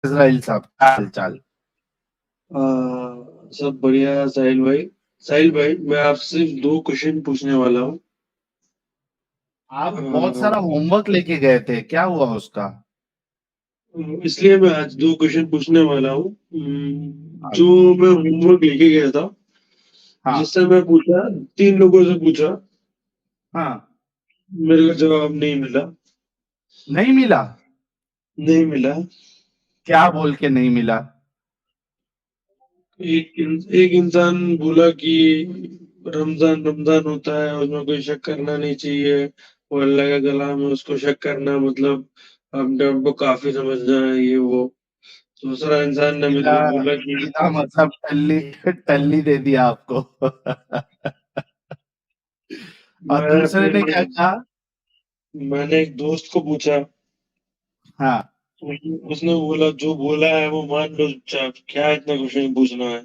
اسرائیل صاحب کیا حال چال؟ سب بڑھیا ہے ساحل بھائی میں آپ سے 2 کوشچن پوچھنے والا ہوں۔ آپ بہت آ، سارا ہوم ورک لے کے گئے تھے، کیا ہوا اس کا؟ اس لیے میں آج 2 کوشچن پوچھنے والا ہوں۔ جو میں ہوم ورک لے کے گیا تھا، ہاں جس سے میں پوچھا 3 لوگوں سے پوچھا، ہاں، میرے کو جواب نہیں ملا۔ نہیں ملا؟ نہیں ملا۔ کیا بول کے نہیں ملا؟ ایک انسان بولا کہ رمضان ہوتا ہے، اس میں کوئی شک کرنا نہیں چاہیے، وہ اللہ کا کلام ہے، اس کو شک کرنا مطلب اپنے آپ کو کافی سمجھنا ہے، یہ وہ۔ دوسرا انسان نے میرے سیدھا کو بولا کہ سیدھا مطلب ٹلی ٹلی دے دیا آپ کو اور میں دوسرے پھر نے کیا کہا؟ میں نے ایک دوست کو پوچھا، ہاں، اس نے بولا جو بولا ہے وہ مان لو چپ چاپ، کیا اتنا کوشچن پوچھنا ہے۔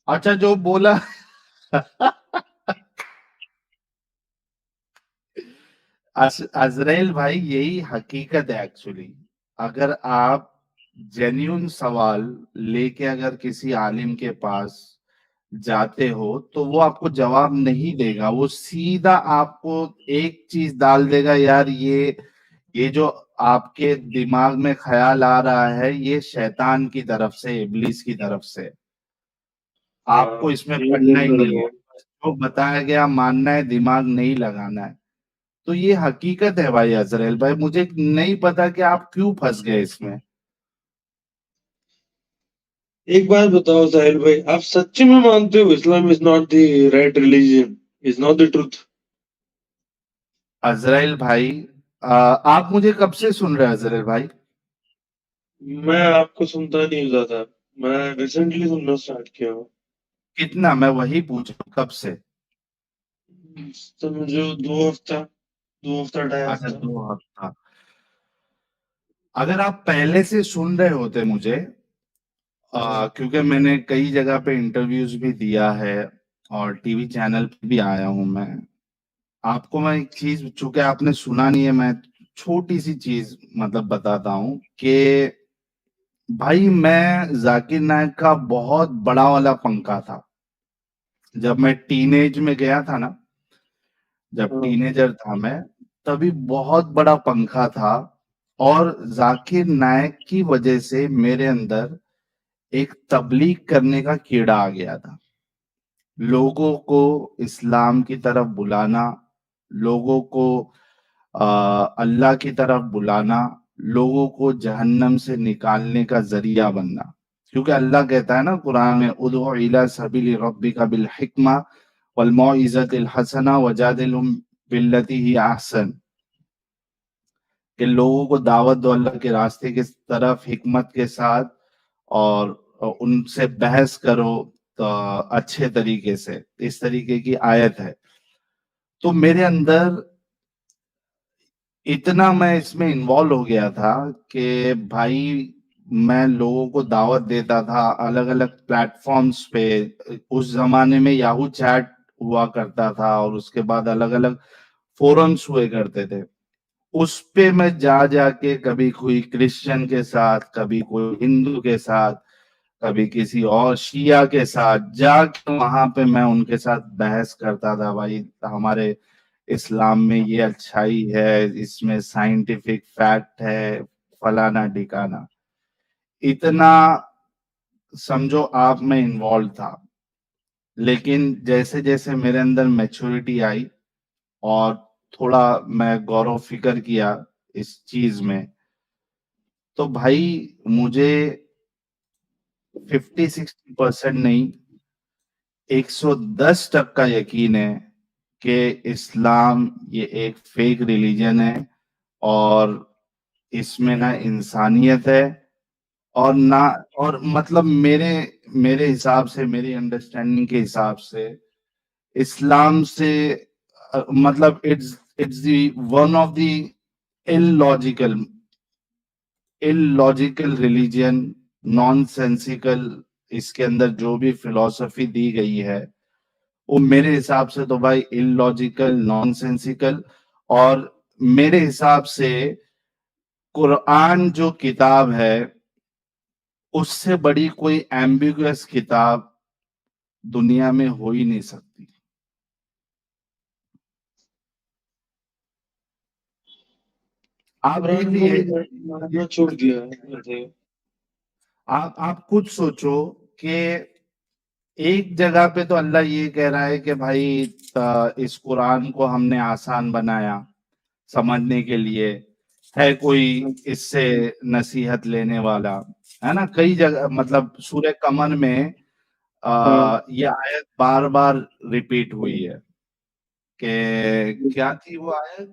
اچھا جو بولا عزرائیل بھائی یہی حقیقت ہے ایکچولی۔ اگر آپ جینیون سوال لے کے اگر کسی عالم کے پاس جاتے ہو تو وہ آپ کو جواب نہیں دے گا، وہ سیدھا آپ کو ایک چیز ڈال دے گا، یار یہ جو آپ کے دماغ میں خیال آ رہا ہے یہ شیطان کی طرف سے، ابلیس کی طرف سے، آپ ہاں کو اس میں یہ پڑھنا دیکھ ہی رہے نہیں ہو۔ ہے، جو بتایا گیا ماننا ہے، دماغ نہیں لگانا ہے۔ تو یہ حقیقت ہے بھائی عزرائیل بھائی، مجھے نہیں پتا کہ آپ کیوں پھنس گئے اس میں۔ ایک بات بتاؤ ساحل بھائی، آپ سچی میں مانتے ہو Islam is not the right religion, is not the truth? عزرائیل بھائی آپ مجھے کب سے سن رہے ہیں عزرائیل بھائی؟ میں آپ کو سنتا نہیں ہوتا تھا، میں ریسنٹلی سننا اسٹارٹ کیا ہوں۔ کتنا، میں وہی پوچھ رہا ہوں کب سے؟ سمجھو 2 ہفتہ، 2 ہفتہ 2.5 ہفتہ۔ اچھا 2 ہفتہ۔ اگر آپ پہلے سے سن رہے ہوتے مجھے، کیونکہ میں نے کئی جگہ پہ انٹرویوز بھی دیا ہے اور ٹی وی چینل پہ بھی آیا ہوں میں، آپ کو میں ایک چیز، چونکہ آپ نے سنا نہیں ہے، میں چھوٹی سی چیز مطلب بتاتا ہوں کہ بھائی میں ذاکر نائک کا بہت بڑا والا پنکھا تھا جب میں ٹین ایج میں گیا تھا نا، جب ہاں، ٹین ایجر تھا میں، تبھی بہت بڑا پنکھا تھا، اور ذاکر نائک کی وجہ سے میرے اندر ایک تبلیغ کرنے کا کیڑا آ گیا تھا، لوگوں کو اسلام کی طرف بلانا، لوگوں کو اللہ کی طرف بلانا، لوگوں کو جہنم سے نکالنے کا ذریعہ بننا، کیونکہ اللہ کہتا ہے نا قرآن میں ادعو الی سبیل ربک بالحکمہ والموعظۃ الحسنہ وجادلہم باللتی ہی احسن، کہ لوگوں کو دعوت دو اللہ کے راستے کی طرف حکمت کے ساتھ، اور ان سے بحث کرو تو اچھے طریقے سے، اس طریقے کی آیت ہے۔ تو میرے اندر اتنا میں اس میں انوالو ہو گیا تھا کہ بھائی میں لوگوں کو دعوت دیتا تھا الگ الگ پلیٹ فارمز پہ، اس زمانے میں یاہو چیٹ ہوا کرتا تھا، اور اس کے بعد الگ الگ فورمز ہوئے کرتے تھے، اس پہ میں جا جا کے کبھی کوئی کرسچن کے ساتھ، کبھی کوئی ہندو کے ساتھ، کبھی کسی اور شیعہ کے ساتھ جا کے وہاں پہ میں ان کے ساتھ بحث کرتا تھا، بھائی ہمارے اسلام میں یہ اچھائی ہے، اس میں سائنٹیفک فیکٹ ہے، فلانا ڈھکانا، اتنا سمجھو آپ میں انوالو تھا۔ لیکن جیسے جیسے میرے اندر میچورٹی آئی اور تھوڑا میں غور و فکر کیا اس چیز میں، تو بھائی مجھے 50-60% نہیں، 110% یقین ہے کہ اسلام یہ ایک فیک ریلیجن ہے، اور اس میں نہ انسانیت ہے، اور نہ، اور مطلب میرے حساب سے، میری انڈرسٹینڈنگ کے حساب سے اسلام سے مطلب it's the one of the illogical illogical religion, nonsensical, اس کے اندر جو بھی فلسفی دی گئی ہے وہ میرے حساب سے تو بھائی illogical، نان سینسیکل، اور میرے حساب سے قرآن جو کتاب ہے اس سے بڑی کوئی ایمبیگوس کتاب دنیا میں ہو ہی نہیں سکتی. آپ قرآن کو دیکھیے، ماننا چھوڑ دیا ہے ویسے. آپ خود سوچو کہ ایک جگہ پہ تو اللہ یہ کہہ رہا ہے کہ بھائی اس قرآن کو ہم نے آسان بنایا سمجھنے کے لیے، ہے کوئی اس سے نصیحت لینے والا، ہے نا. کئی جگہ مطلب سورہ قمر میں ہاں یہ آیت بار بار ریپیٹ ہوئی ہے کہ کیا تھی وہ آیت؟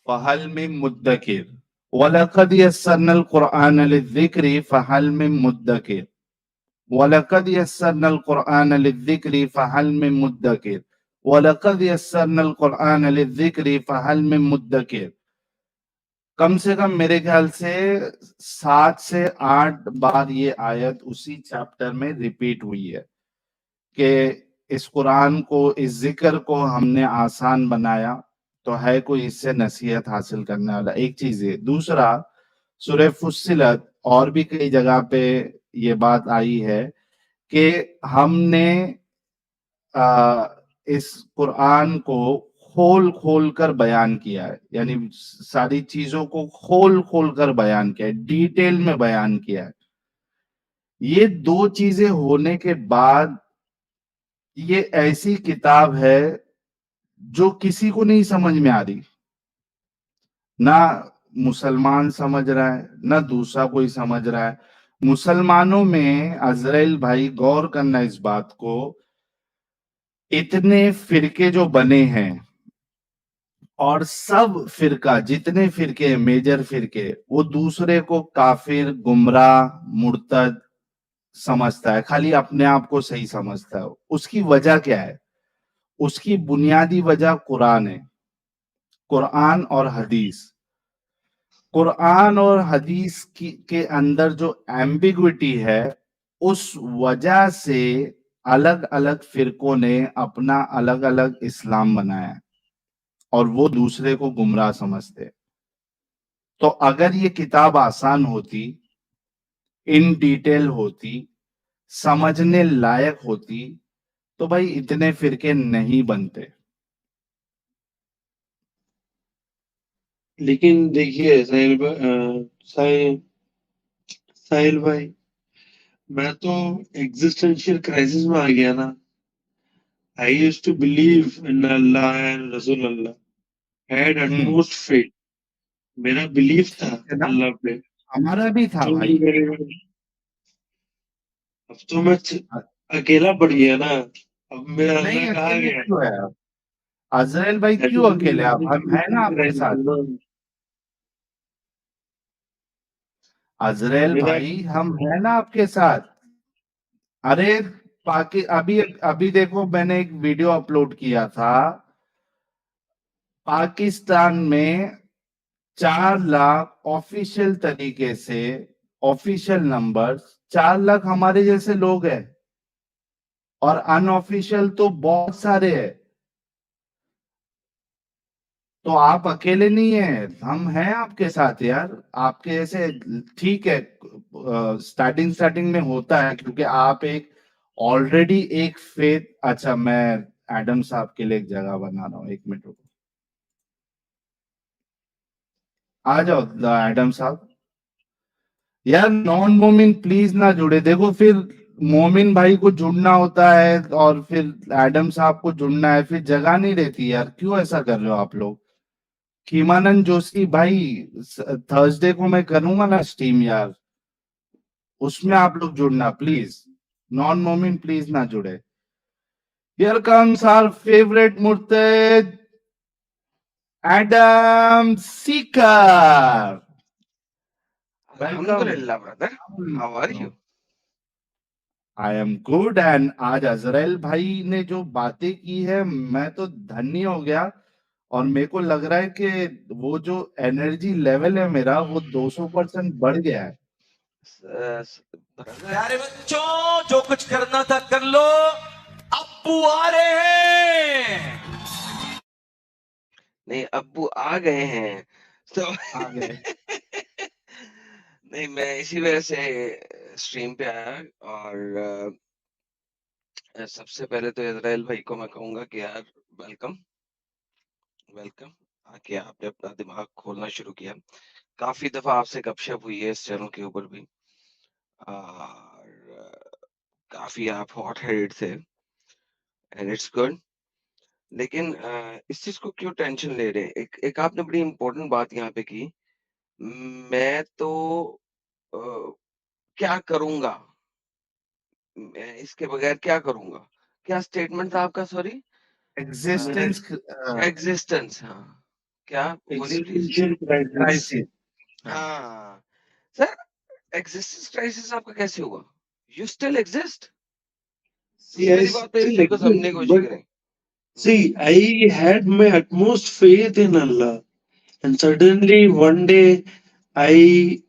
فَهَلْ مِن مُدَّكِرٍ وَلَقَدْ يَسَّرْنَا الْقُرْآنَ لِلذِّكْرِ فَهَلْ مِن مُدَّكِرٍ وَلَقَدْ يَسَّرْنَا الْقُرْآنَ لِلذِّكْرِ فَهَلْ مِن مُدَّكِرٍ وَلَقَدْ يَسَّرْنَا الْقُرْآنَ لِلذِّكْرِ فَهَلْ مِن مُدَّكِرٍ. کم سے کم میرے خیال سے 7 سے 8 بار یہ آیت اسی چیپٹر میں ریپیٹ ہوئی ہے کہ اس قرآن کو، اس ذکر کو ہم نے آسان بنایا تو ہے کوئی اس سے نصیحت حاصل کرنے والا. ایک چیز ہے. دوسرا، سورہ فصلت اور بھی کئی جگہ پہ یہ بات آئی ہے کہ ہم نے اس قرآن کو کھول کھول کر بیان کیا ہے، یعنی ساری چیزوں کو کھول کھول کر بیان کیا ہے، ڈیٹیل میں بیان کیا ہے. یہ دو چیزیں ہونے کے بعد یہ ایسی کتاب ہے جو کسی کو نہیں سمجھ میں آ رہی. نہ مسلمان سمجھ رہا ہے، نہ دوسرا کوئی سمجھ رہا ہے. مسلمانوں میں عزرائیل بھائی غور کرنا اس بات کو، اتنے فرقے جو بنے ہیں اور سب فرقہ، جتنے فرقے میجر فرقے، وہ دوسرے کو کافر، گمراہ، مرتد سمجھتا ہے، خالی اپنے آپ کو صحیح سمجھتا ہے. اس کی وجہ کیا ہے؟ اس کی بنیادی وجہ قرآن ہے، قرآن اور حدیث. قرآن اور حدیث کے اندر جو ایمبیگوٹی ہے، اس وجہ سے الگ الگ فرقوں نے اپنا الگ الگ اسلام بنایا اور وہ دوسرے کو گمراہ سمجھتے. تو اگر یہ کتاب آسان ہوتی، ان ڈیٹیل ہوتی، سمجھنے لائق ہوتی، تو بھائی اتنے فرقے نہیں بنتے. لیکن دیکھیے ساحل بھائی، میں تو ایگزسٹینشیل کرائسس میں آ گیا نا. I used to believe in Allah and Rasul Allah. I had utmost faith. میرا بلیف تھا ٹھیک ہے نا، اللہ پہ. ہمارا بھی تھا تو بھائی. اب تو میں اکیلا پڑ گیا نا. اب میرا اللہ نہیں کہاں اکیلے گیا؟ کیوں ہے آپ؟ عزرائیل بھائی کیوں اکیلے؟ آپ ہم ہیں نا آپ کے ساتھ. عزرائیل میرا بھائی ہم ہیں نا آپ کے ساتھ. ارے ابھی دیکھو، میں نے ایک ویڈیو اپلوڈ کیا تھا. پاکستان میں 4 لاکھ آفیشیل طریقے سے، آفیشیل نمبر 4 لاکھ ہمارے جیسے لوگ ہیں، اور ان آفیشیل تو بہت سارے ہیں. تو آپ اکیلے نہیں ہیں، ہم ہیں آپ کے ساتھ یار. آپ کے ایسے ٹھیک ہے، سٹارٹنگ میں ہوتا ہے کیونکہ آپ ایک آلریڈی ایک فیتھ. اچھا، میں ایڈم صاحب کے لیے ایک جگہ بنا رہا ہوں، 1 منٹ رکو. آ جاؤ ایڈم صاحب. یار نان مومن پلیز نہ جڑے. دیکھو پھر مومن بھائی کو جڑنا ہوتا ہے اور پھر ایڈم صاحب کو جڑنا ہے، پھر جگہ نہیں رہتی یار. کیوں ایسا کر رہے ہو آپ لوگ؟ کیمانند جوشی بھائی، تھرسڈے کو میں کروں گا نا سٹریم یار، اس میں آپ لوگ جڑنا پلیز. نان مومن پلیز نہ جڑے. Here comes our favorite مرتد Adam Sikar. Welcome. Alhamdulillah, brother. How are you? I am good. And آج عزرائیل بھائی نے جو باتیں کی ہے، میں تو دھنی ہو گیا. اور میرے کو لگ رہا ہے کہ وہ جو انرجی لیول ہے میرا، وہ 200% بڑھ گیا ہے. پیارے بچوں، جو کچھ کرنا تھا کر لو، ابو آ رہے ہیں. نہیں، ابو آ گئے ہیں تو آگے نہیں، میں اسی وجہ سے اسٹریم پہ آیا اور سب سے پہلے تو اسرائیل بھائی کو میں کہوں گا کہ یار ویلکم ویلکم کہ آپ نے اپنا دماغ کھولنا شروع کیا. کافی دفعہ آپ سے گپ شپ ہوئی ہے اس چینل کے اوپر بھی اور کافی آپ ہاٹ ہیڈ تھے اینڈ اٹس گڈ. لیکن اس چیز کو کیوں ٹینشن لے رہے ہیں؟ ایک آپ نے بڑی امپورٹنٹ بات یہاں پہ کی. میں تو کیا کروں گا، میں اس کے بغیر کیا کروں گا. کیا اسٹیٹمنٹ تھا آپ کا؟ سوری. Existence existence. ہاں کیا بولیے پلیز. existential crisis. کرائسس. ہاں سر، ایگزسٹنس کرائسس آپ کا کیسے ہوگا؟ You still exist. See, I میری بات پہ اس still چیز کو exist, سمجھنے کی کوشش but کریں. see, I had my utmost faith in Allah, and suddenly one day I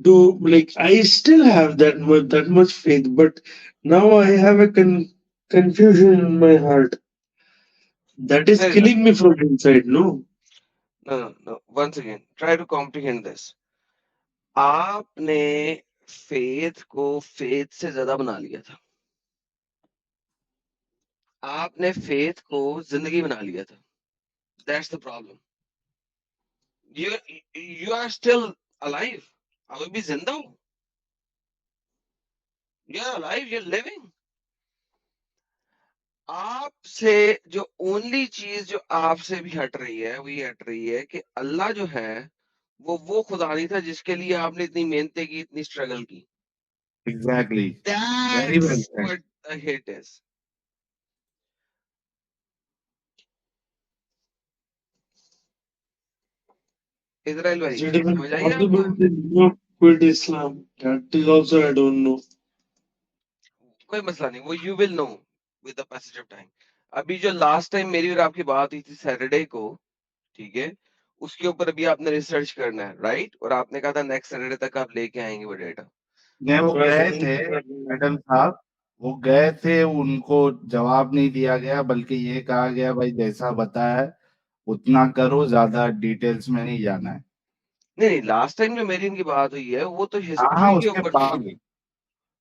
do, like, I still have that much faith, but now I have a confusion in my heart that is Fair enough. killing me from inside. No, No. Once again, try to comprehend this. آپ نے faith کو faith سے زیادہ بنا لیا تھا. آپ نے فیتھ کو زندگی بنا لیا تھا. That's the problem. You are still alive. ابھی بھی زندہ ہو. You're alive, you're living. آپ سے جو اونلی چیز جو آپ سے بھی ہٹ رہی ہے وہی ہٹ رہی ہے کہ اللہ جو ہے وہ خدا نہیں تھا جس کے لیے آپ نے اتنی محنتیں کی، اتنی اسٹرگل کی. Exactly. Very well That's said. what the hit is. Israel is بھائی it even سمجھ آئیے آپ کو؟ possible to not quit Islam? That is also I don't know. کوئی مسئلہ نہیں، وہ you will know with the passage of time. ابھی جو لاسٹ ٹائم میری اور آپ کی بات ہوئی تھی سیٹرڈے کو، ٹھیک ہے، اس کے اوپر ابھی آپ نے ریسرچ کرنا ہے رائٹ، اور آپ نے کہا تھا نیکسٹ سیٹرڈے تک آپ لے کے آئیں گے وہ ڈیٹا. نہیں وہ But گئے تھے میڈم صاحب، وہ گئے تھے، ان کو جواب نہیں دیا گیا بلکہ یہ کہا گیا بھائی جیسا بتایا ہے اتنا کرو، زیادہ ڈیٹیلز میں نہیں جانا ہے. نہیں، لاسٹ ٹائم جو میری ان کی بات ہوئی ہے وہ تو ہاں ہسٹری اس کے کے اوپر بعد تھی.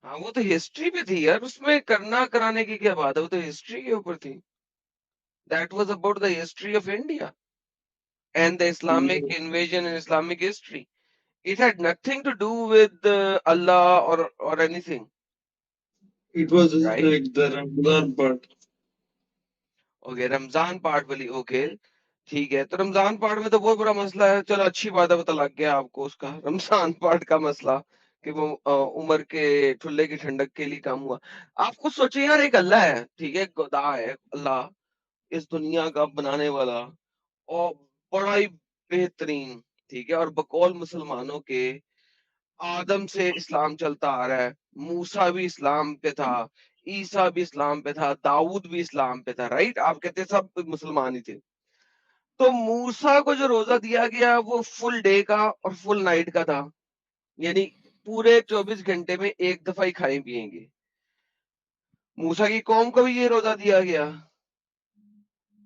ہاں وہ تو ہسٹری پہ تھی یار، اس میں کرنا کرانے کی کیا بات ہے، وہ تو ہسٹری کے اوپر تھی. That was about the history of India and the Islamic invasion and Islamic history. It had nothing to do with Allah or anything, it was right? like the Ramadan part. Okay, Ramzan part والی. Okay ٹھیک ہے، تو رمضان part میں تو بہت بڑا مسئلہ ہے. چلو اچھی بات ہے، پتہ لگ گیا آپ کو اس کا رمضان پارٹ کا مسئلہ کہ وہ عمر کے ٹھلے کی ٹھنڈک کے لیے کام ہوا. آپ خود سوچیں یار، ایک اللہ ہے، ٹھیک ہے، خدا ہے اللہ، اس دنیا کا بنانے والا اور بڑا ہی بہترین، ٹھیک ہے، اور بقول مسلمانوں کے آدم سے اسلام چلتا آ رہا ہے. موسیٰ بھی اسلام پہ تھا، عیسیٰ بھی اسلام پہ تھا، داؤد بھی اسلام پہ تھا، رائٹ؟ آپ کہتے ہیں سب مسلمان ہی تھے. تو موسیٰ کو جو روزہ دیا گیا وہ فل ڈے کا اور فل نائٹ کا تھا، یعنی پورے 24 گھنٹے میں ایک دفعہ ہی کھائیں پیئیں گے. موسیٰ کی قوم کو بھی یہ روزہ دیا گیا،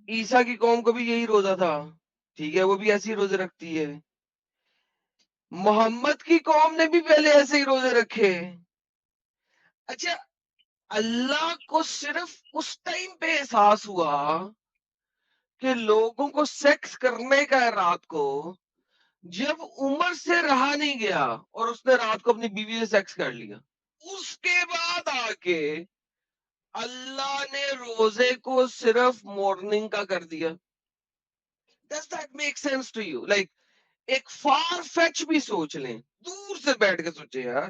عیسیٰ کی قوم کو بھی یہی روزہ تھا، ٹھیک ہے، وہ بھی ایسی روزے رکھتی ہے. محمد کی قوم نے بھی پہلے ایسے ہی روزے رکھے. اچھا، اللہ کو صرف اس ٹائم پہ احساس ہوا کہ لوگوں کو سیکس کرنے کا ہے رات کو، جب عمر سے رہا نہیں گیا اور اس نے رات کو اپنی بیوی سے سیکس کر لیا. اس کے بعد آ کے اللہ نے روزے کو صرف مارننگ کا کر دیا. Does that make sense to you? Like ایک فار فیچ بھی سوچ لیں، دور سے بیٹھ کے سوچیں یار،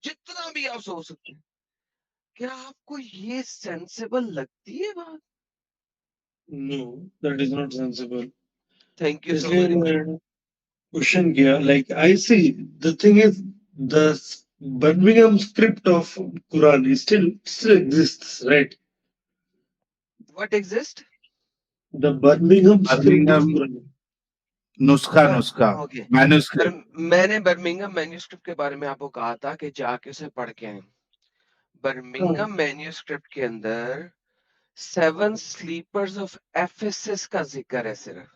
جتنا بھی آپ سوچ سکتے ہیں. کیا آپ کو یہ سینسیبل لگتی ہے بات؟ No, that is not sensible. Thank you اس سو لیے ویری مچ. میں کوشچن کیا. Like I see, the thing is, the Birmingham script of Quran is still exists, right? What exist? The Birmingham script of Birmingham Quran. نسخہ okay, manuscript. میں نے Birmingham manuscript کے بارے میں آپ کو کہا تھا کہ جا کے اسے پڑھ کے آئیں. برمنگم مینیوسکرپٹ کے اندر 7 سلیپرز آف ایفیسس کا ذکر ہے صرف،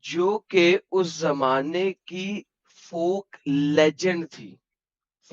جو کہ اس زمانے کی فوک لیجنڈ تھی.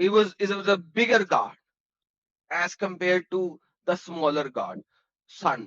It was a bigger god as compared to the smaller god, sun.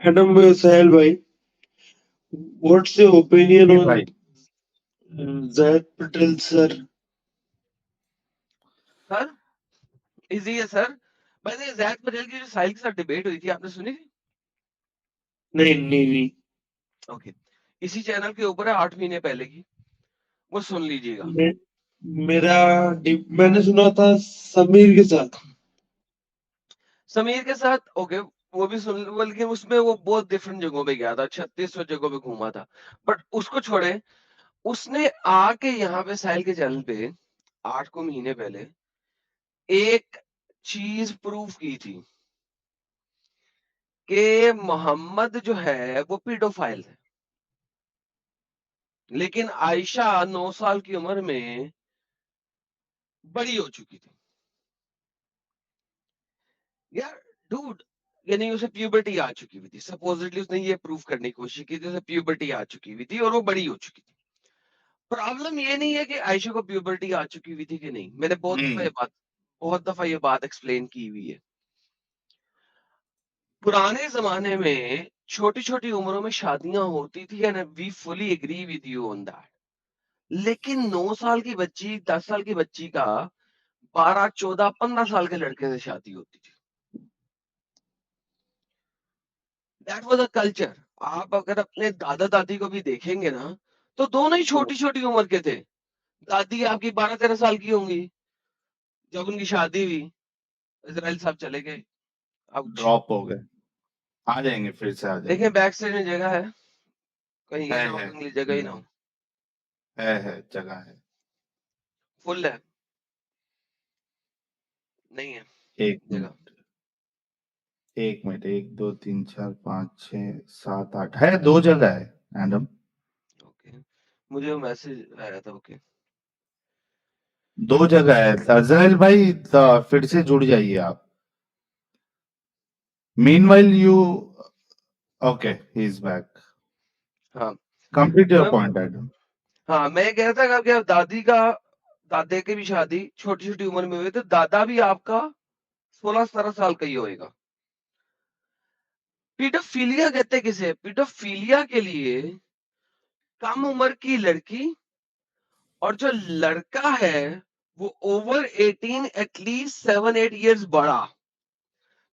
Adam Sahel bhai, what's your opinion جی on بھائی Zaid Patel sir? Sir easy ہے سر. بھائی زید پٹیل کی جو ساحل کے ساتھ ڈیبیٹ ہوئی تھی آپ نے سنی تھی؟ نہیں اوکے, اسی چینل کے اوپر ہے 8 مہینے پہلے کی, وہ سن لیجیے گا. میرا میں نے سنا تھا سمیر کے ساتھ. سمیر کے ساتھ اوکے, وہ بھی سن, بلکہ اس میں وہ بہت ڈفرنٹ جگہوں پہ گیا تھا, 36 جگہوں پہ گھوما تھا. بٹ اس کو چھوڑے, اس نے آ کے یہاں پہ ساحل کے چینل پہ 8 مہینے پہلے ایک چیز پروف کی تھی کہ محمد جو ہے وہ پیڈوفائل ہے, لیکن عائشہ 9 سال کی عمر میں بڑی ہو چکی تھی. یار ڈوڈ, یعنی اسے پیوبرٹی آ چکی ہوئی تھی, سپوزٹلی اس نے یہ پروف کرنے کی کوشش کی تھی اسے پیوبرٹی آ چکی ہوئی تھی اور وہ بڑی ہو چکی تھی. پرابلم یہ نہیں ہے کہ عائشہ کو پیوبرٹی آ چکی ہوئی تھی کہ نہیں, میں نے بہت دفعہ یہ بات ایکسپلین کی ہوئی ہے. پرانے زمانے میں چھوٹی چھوٹی عمروں میں شادیاں ہوتی تھی, and we fully agree with you on that. لیکن 9 سال کی بچی, 10 سال کی بچی کا 12, 14, 15 سال کے لڑکے سے شادی ہوتی تھی. That was a culture. آپ اگر اپنے دادا دادی کو بھی دیکھیں گے نا, تو دونوں ہی چھوٹی چھوٹی عمر کے تھے. دادی آپ کی 12-13 سال کی ہوں گی جب ان کی شادی ہوئی. اسرائیل صاحب چلے گئے. ڈراپ ہو گئے, آ جائیں گے, پھر سے آ جائیں دیکھیں گے. بیک سائڈ میں جگہ ہے, کہیں یہ نہ ہو ہے کہ جگہ ہی نہ ہو. جگہ ہے. فل ہے, نہیں ہے ایک جگہ. منٹ 1 2 3 4 5 6 7 8 ہے, 2 جگہ ہے ایڈم, اوکے, مجھے وہ میسج آیا تھا. اوکے 2 جگہ ہے. عزرائیل بھائی پھر سے جڑ جائیے آپ. Meanwhile you, okay he is back. ہاں, کمپلیٹ یور پوائنٹ ایڈم. ہاں میں یہ کہہ رہا تھا کہ دادے کی بھی شادی چھوٹی چھوٹی عمر میں ہوئی, تو دادا بھی آپ کا 16-17 سال کا ہی ہوئے گا. پیڈوفیلیا کہتے کسے؟ پیڈوفیلیا کے لیے کم عمر کی لڑکی اور جو لڑکا ہے وہ اوور 18, ایٹ لیسٹ 7-8 ایئرس بڑا.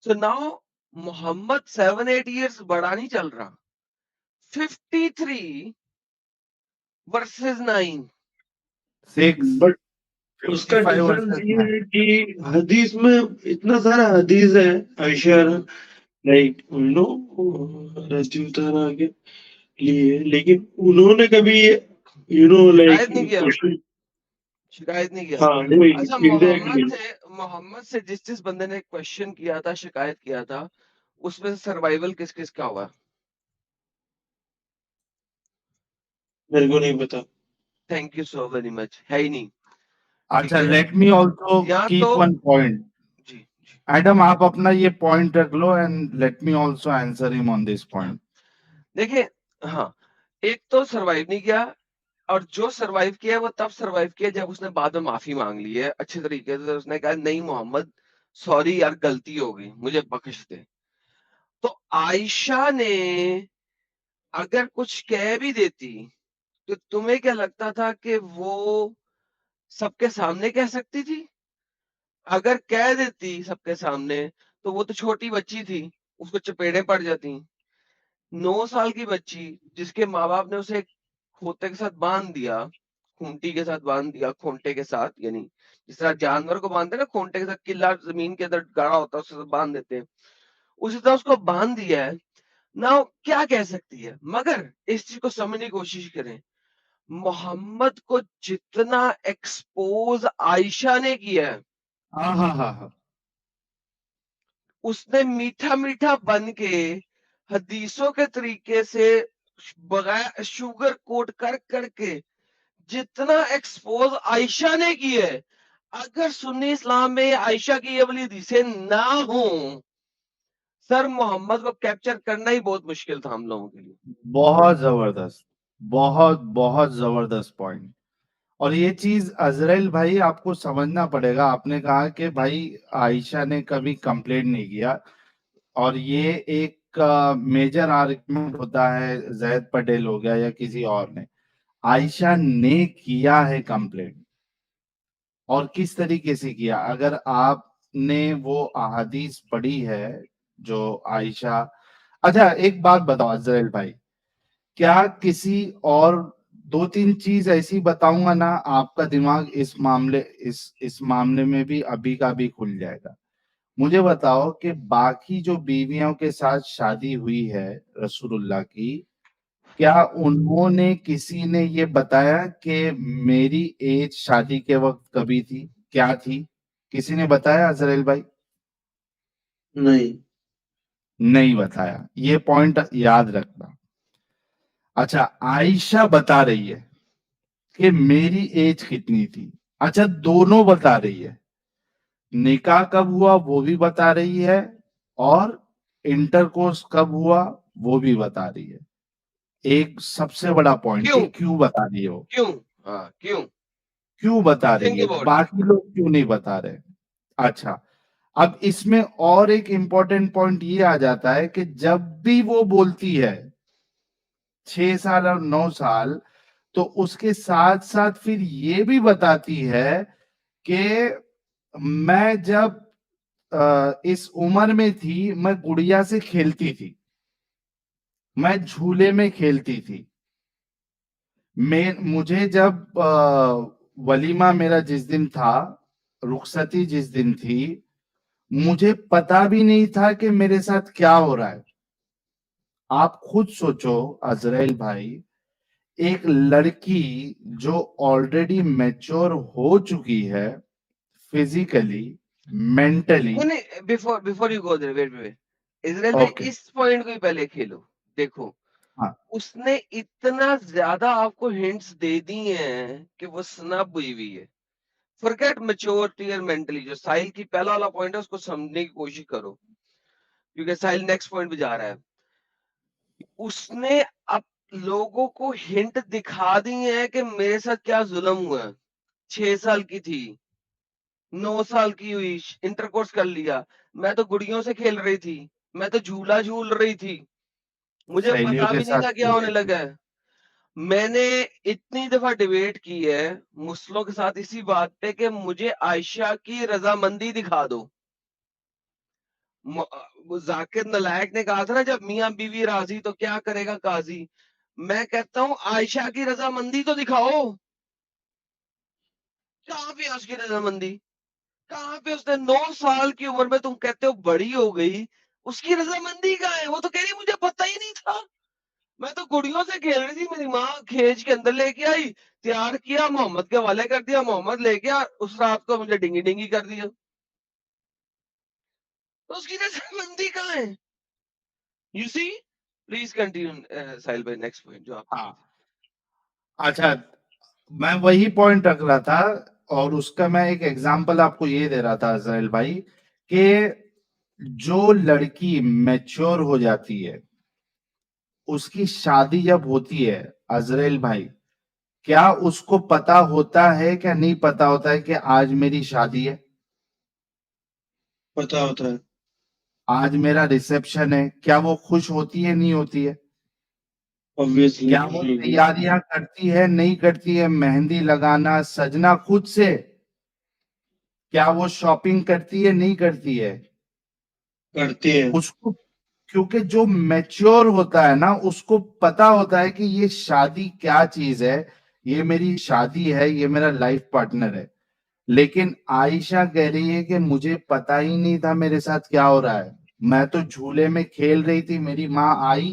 سو ناؤ محمد 7-8 ایئرس بڑا نہیں چل رہا, 53 ورسز 9. 6 بٹ اس کا 55 ڈفرنس ورسز یہ 9. ہے کہ حدیث میں اتنا سارا حدیث ہے عائشہ لائک نو رضی اللہ عنہا کے لیے, لیکن انہوں نے کبھی لائک شکایت نہیں کیا. ہاں وہی اچھا, ایگزیکٹلی. محمد سے جس بندے نے کوشچن کیا تھا, شکایت کیا تھا, اس میں سروائیول کس کس کا ہوا؟ میرے کو نہیں پتا. Thank you so very much. ہے ہی نہیں. اچھا, لیٹ می آلسو یا کیپ تو ون پوائنٹ. جی ایڈم آپ اپنا یہ پوائنٹ رکھ لو, and let me also answer him on this point. دیکھیں, ہاں ایک تو سروائیو نہیں کیا, اور جو سروائیو کیا وہ تب سروائیو کیا جب اس نے بعد میں معافی مانگ لی ہے اچھے طریقے سے. اس نے کہا نہیں محمد سوری یار, غلطی ہو گئی, مجھے بخش دے. تو عائشہ نے اگر کچھ کہہ بھی دیتی تو تمہیں کیا لگتا تھا کہ وہ سب کے سامنے کہہ سکتی تھی؟ اگر کہہ دیتی سب کے سامنے تو وہ تو چھوٹی بچی تھی, اس کو چپیڑیں پڑ جاتی. 9 سال کی بچی جس کے ماں باپ نے اسے کھوتے کے ساتھ باندھ دیا, کھونٹی کے ساتھ باندھ دیا, کھونٹے کے ساتھ, یعنی جس طرح جانور کو باندھتے نا کھونٹے کے ساتھ, قلعہ زمین کے اندر گاڑا ہوتا ہے اس سے باندھ دیتے ہیں, اسی طرح اس کو باندھ دیا ہے. نہ کیا کہہ سکتی ہے؟ مگر اس چیز کو سمجھنے کی کوشش کریں, محمد کو جتنا ایکسپوز عائشہ نے کیا ہے, ہاں ہاں ہاں ہاں, اس نے میٹھا میٹھا بن کے حدیثوں کے طریقے سے بغیر شوگر کوٹ کر کر کے جتنا ایکسپوز عائشہ نے کی ہے, اگر سنی اسلام میں عائشہ کی یہ والی حدیثیں نہ ہوں, سر محمد کو کیپچر کرنا ہی بہت مشکل تھا ہم لوگوں کے لیے. بہت زبردست, بہت بہت زبردست پوائنٹ. اور یہ چیز عزرائیل بھائی آپ کو سمجھنا پڑے گا. آپ نے کہا کہ بھائی عائشہ نے کبھی کمپلین نہیں کیا, اور یہ ایک ایک میجر آرگومنٹ ہوتا ہے، زید پٹیل ہو گیا یا کسی اور نے، عائشہ نے کیا ہے کمپلینٹ، اور کس طریقے سے کیا. اگر آپ نے وہ احادیث پڑھی ہے جو عائشہ، اچھا ایک بات بتاؤ عزرائیل بھائی، کیا کسی اور 2-3 چیز ایسی بتاؤں گا نا، آپ کا دماغ اس معاملے میں بھی ابھی کا بھی کھل جائے گا. مجھے بتاؤ کہ باقی جو بیویوں کے ساتھ شادی ہوئی ہے رسول اللہ کی، کیا انہوں نے کسی نے یہ بتایا کہ میری ایج شادی کے وقت کبھی تھی، کیا تھی؟ کسی نے بتایا عزرائیل بھائی؟ نہیں. نہیں بتایا. یہ پوائنٹ یاد رکھنا. اچھا عائشہ بتا رہی ہے کہ میری ایج کتنی تھی. اچھا دونوں بتا رہی ہے، نکاح کب ہوا وہ بھی بتا رہی ہے، اور انٹر کورس کب ہوا وہ بھی بتا رہی ہے. ایک سب سے بڑا پوائنٹ کیوں کہ کیوں بتا رہی ہے وہ، کیوں ہاں کیوں کیوں بتا تھنک رہی ہے، اباؤٹ اٹ. باقی لوگ کیوں نہیں بتا رہے. اچھا اب اس میں اور ایک امپورٹنٹ پوائنٹ یہ آ جاتا ہے کہ جب بھی وہ بولتی ہے 6 سال اور 9 سال، تو اس کے ساتھ ساتھ پھر یہ بھی بتاتی ہے کہ میں جب اس عمر میں تھی میں گڑیا سے کھیلتی تھی، میں جھولے میں کھیلتی تھی، مجھے جب ولیمہ میرا جس دن تھا، رخصتی جس دن تھی، مجھے پتا بھی نہیں تھا کہ میرے ساتھ کیا ہو رہا ہے. آپ خود سوچو عزرائیل بھائی، ایک لڑکی جو آلریڈی میچور ہو چکی ہے physically, mentally. Before you go there wait wait Israel بھائی اوکے اس پوائنٹ کو ہی پہلے کھیلو. دیکھو ہاں اس نے اتنا زیادہ آپ کو ہنٹس دے دی ہیں کہ وہ سنب ہوئی ہوئی ہے. فرگیٹ میچورٹی اور مینٹلی. جو ساحل کی پہلا والا پوائنٹ ہے اس کو سمجھنے کی کوشش کرو، کیونکہ ساحل نیکسٹ پوائنٹ پہ جا رہا ہے. اس نے اب لوگوں کو ہنٹ دکھا دی ہیں کہ میرے ساتھ کیا ظلم ہوا. 6 سال کی تھی، 9 سال کی ہوئی، انٹر کورس کر لیا، میں تو گڑیوں سے کھیل رہی تھی، میں تو جھولا جھول رہی تھی، مجھے سہیلیوں پتا کے بھی نہیں ساتھ تھا کیا کھیل ہونے رہی تھی. لگا ہے. میں نے اتنی دفعہ ڈیبیٹ کی ہے مسلموں کے ساتھ اسی بات پہ کہ مجھے عائشہ کی رضامندی دکھا دو. وہ ذاکر نلائق نے کہا تھا نا جب میاں بیوی راضی تو کیا کرے گا قاضی. میں کہتا ہوں عائشہ کی رضامندی تو دکھاؤ. کہاں پہ اس کی رضامندی؟ کہاں پہ اس نے 9 سال کی عمر میں تم کہتے ہو بڑی ہو گئی، اس کی رضامندی کہاں ہے؟ وہ تو کہہ رہی مجھے پتہ ہی نہیں تھا، میں تو گڑیوں سے کھیل رہی تھی، میری ماں کھینچ کے اندر لے کے آئی، تیار کیا، محمد کے حوالے کر دیا، محمد لے گیا، اس رات کو مجھے ڈنگی ڈنگی کر دیا. تو اس کی رضامندی کہاں ہے؟ You see. Please continue Sahil بھائی، نیکسٹ پوائنٹ جو آپ ہاں اچھا میں وہی پوائنٹ رکھ رہا تھا، اور اس کا میں ایک ایگزامپل آپ کو یہ دے رہا تھا عزرائیل بھائی، کہ جو لڑکی میچور ہو جاتی ہے اس کی شادی جب ہوتی ہے عزرائیل بھائی، کیا اس کو پتا ہوتا ہے کہ نہیں پتا ہوتا ہے کہ آج میری شادی ہے، پتا ہوتا ہے. آج میرا ریسپشن ہے؟ کیا وہ خوش ہوتی ہے نہیں ہوتی ہے؟ Obviously کیا وہ خوشی ہوگی. تیاریاں کرتی ہے نہیں کرتی ہے؟ مہندی لگانا، سجنا خود سے. کیا وہ شاپنگ کرتی ہے نہیں کرتی ہے؟ کرتی ہے. اس کو، کیونکہ جو میچور ہوتا ہے نا اس کو پتا ہوتا ہے کہ یہ شادی کیا چیز ہے، یہ میری شادی ہے، یہ میرا لائف پارٹنر ہے. لیکن عائشہ کہہ رہی ہے کہ مجھے پتا ہی نہیں تھا میرے ساتھ کیا ہو رہا ہے، میں تو جھولے میں کھیل رہی تھی، میری ماں آئی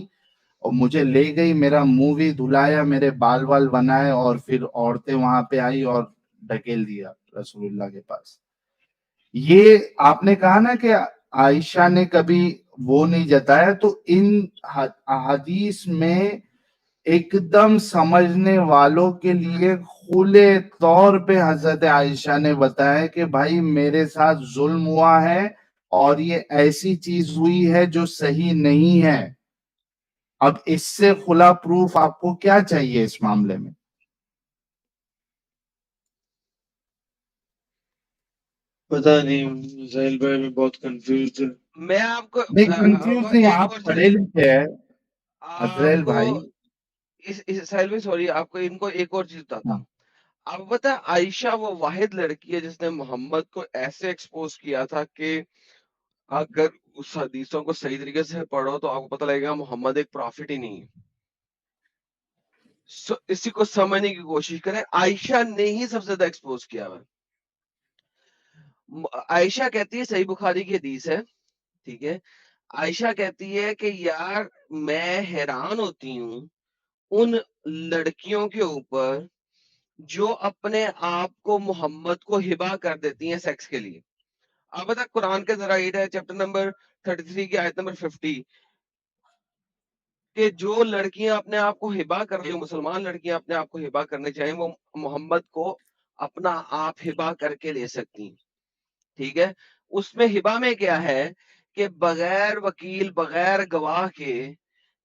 اور مجھے لے گئی، میرا منہ بھی دھلایا، میرے بال وال بنائے، اور پھر عورتیں وہاں پہ آئی اور ڈھکیل دیا رسول اللہ کے پاس. یہ آپ نے کہا نا کہ عائشہ نے کبھی وہ نہیں جتایا، تو ان احادیث میں ایک دم سمجھنے والوں کے لیے کھلے طور پہ حضرت عائشہ نے بتایا کہ بھائی میرے ساتھ ظلم ہوا ہے، اور یہ ایسی چیز ہوئی ہے جو صحیح نہیں ہے. اب اس سے کھلا پروف آپ کو کیا چاہیے اس معاملے میں؟ پتا نہیں ساحل بھائی میں بہت کنفیوزڈ ہے. میں آپ کو نہیں کنفیوز نہیں, ایک آپ اور چیز پڑھے لکھے ہیں آپ عزرائیل کو بھائی. ساحل بھائی سوری آپ کو ان کو ایک اور چیز بتاتا ہاں ہوں. آپ پتا عائشہ وہ واحد لڑکی ہے جس نے محمد کو ایسے ایکسپوز کیا تھا کہ اگر اس حدیثوں کو صحیح طریقے سے پڑھو تو آپ کو پتہ لگے گا محمد ایک پرافٹ ہی نہیں ہے. اسی کو سمجھنے کی کوشش کریں. عائشہ نے ہی سب سے زیادہ ایکسپوز کیا ہوا. عائشہ کہتی ہے صحیح بخاری کی حدیث ہے, ٹھیک ہے, عائشہ کہتی ہے کہ یار میں حیران ہوتی ہوں ان لڑکیوں کے اوپر جو اپنے آپ کو محمد کو ہبا کر دیتی ہیں سیکس کے لیے. آپ بتا قرآن کے ذرائع ہے چیپٹر نمبر 33 کی آیت نمبر 50 کہ جو لڑکیاں اپنے آپ کو ہبا کر رہی ہیں, مسلمان لڑکیاں اپنے آپ کو ہبا کرنے چاہیں وہ محمد کو اپنا آپ ہبا کر کے لے سکتی ہیں. ٹھیک ہے, اس میں ہبا میں کیا ہے کہ بغیر وکیل بغیر گواہ کے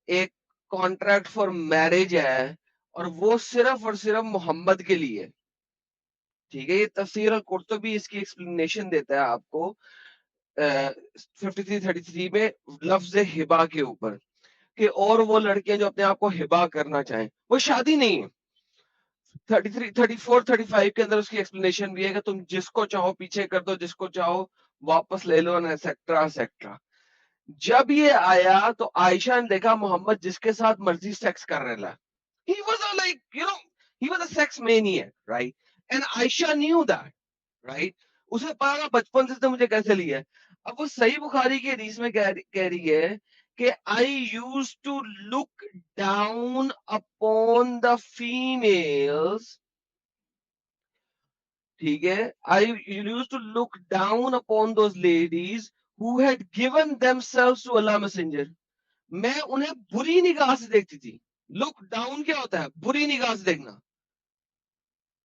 ایک کانٹریکٹ فار میرج ہے اور وہ صرف اور صرف محمد کے لیے. ٹھیک ہے, یہ تفسیر القرطبی اس کی ایکسپلینیشن دیتا ہے آپ کو 5333 میں لفظ ہبا کے اوپر کہ اور وہ لڑکیاں جو اپنے آپ کو ہبا کرنا چاہیں وہ شادی نہیں ہے. 33 34 35 کے اندر اس کی ایکسپلینیشن بھی ہے کہ تم جس کو چاہو پیچھے کر دو, جس کو چاہو واپس لے لو, ایٹسٹرا ایٹسٹرا. جب یہ آیا تو عائشہ نے دیکھا محمد جس کے ساتھ مرضی سیکس کر رہا ہے. He was a like, you know, he was a sex maniac, right? And Aisha knew that, right? اسے پتا تھا بچپن سے مجھے کیسے لیا ہے. اب وہ صحیح بخاری کی حدیث میں کہہ رہی ہے کہ I used to look down upon the females, ٹھیک ہے, I used to look down upon those ladies who had given themselves to Allah Messenger. میں انہیں بری نگاہ سے دیکھتی تھی. لک ڈاؤن کیا ہوتا ہے؟ بری نگاہ سے دیکھنا,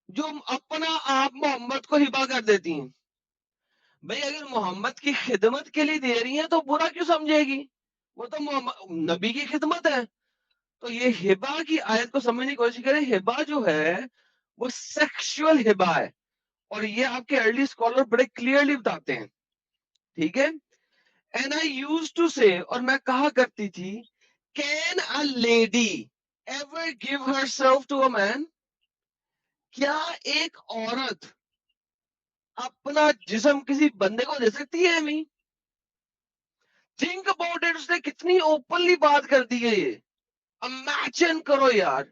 جو اپنا آپ محمد کو ہبا کر دیتی ہیں. بھئی اگر محمد کی خدمت کے لیے دے رہی ہیں تو برا کیوں سمجھے گی؟ وہ تو نبی کی خدمت ہے. تو یہ ہبا کی آیت کو سمجھنے کی کوشش کریں. ہبا جو ہے وہ سیکشول ہبا ہے, اور یہ آپ کے ارلی اسکالر بڑے کلیئرلی بتاتے ہیں. ٹھیک ہے, اینڈ آئی یوز ٹو سے, اور میں کہا کرتی تھی, can a lady ever give herself to a man, کیا ایک عورت اپنا جسم کسی بندے کو دے سکتی ہے؟ امی تھنک اباؤٹ اٹ, اس نے کتنی اوپنلی بات کر دی ہے. یہ امیجن کرو یار,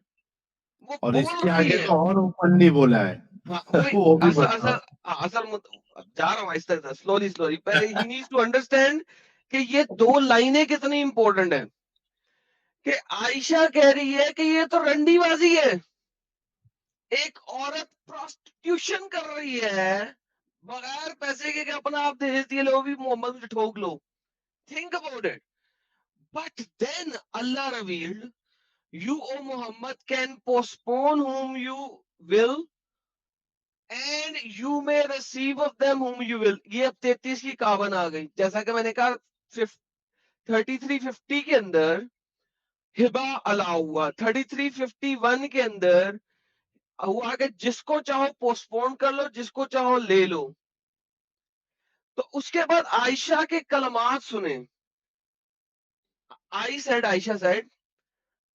وہ اور اس بول کے رہی آگے ہے. تو اور اوپنلی بولا ہے. ہاں وہی وہ بھی اصل بتاؤ. اصل اصل جا رہا ہوں آہستہ سلولی سلولی. پہلے ہی نیڈس ٹو انڈرسٹینڈ کہ یہ دو لائنیں کتنی امپورٹنٹ ہیں. کہ عائشہ کہہ رہی ہے کہ یہ تو رنڈی بازی ہے, ایک عورت پروسٹیٹیوشن کر رہی ہے بغیر پیسے کے کہ اپنا آپ دے دیتی ہے, لو بھی محمد مجھے ٹھوک لو. Think about it. But then اللہ revealed, you O Muhammad can postpone whom you will and you may receive of them whom you will. یہ اب 33 کی کاون آ گئی. جیسا کہ میں نے کہا 3350 کے اندر ہبا الاؤ ہوا, 3351 کے اندر ہوا کہ جس کو چاہو پوسٹ پون کر لو, جس کو چاہو لے لو. تو اس کے بعد عائشہ کے کلمات سنیں. عائشہ said,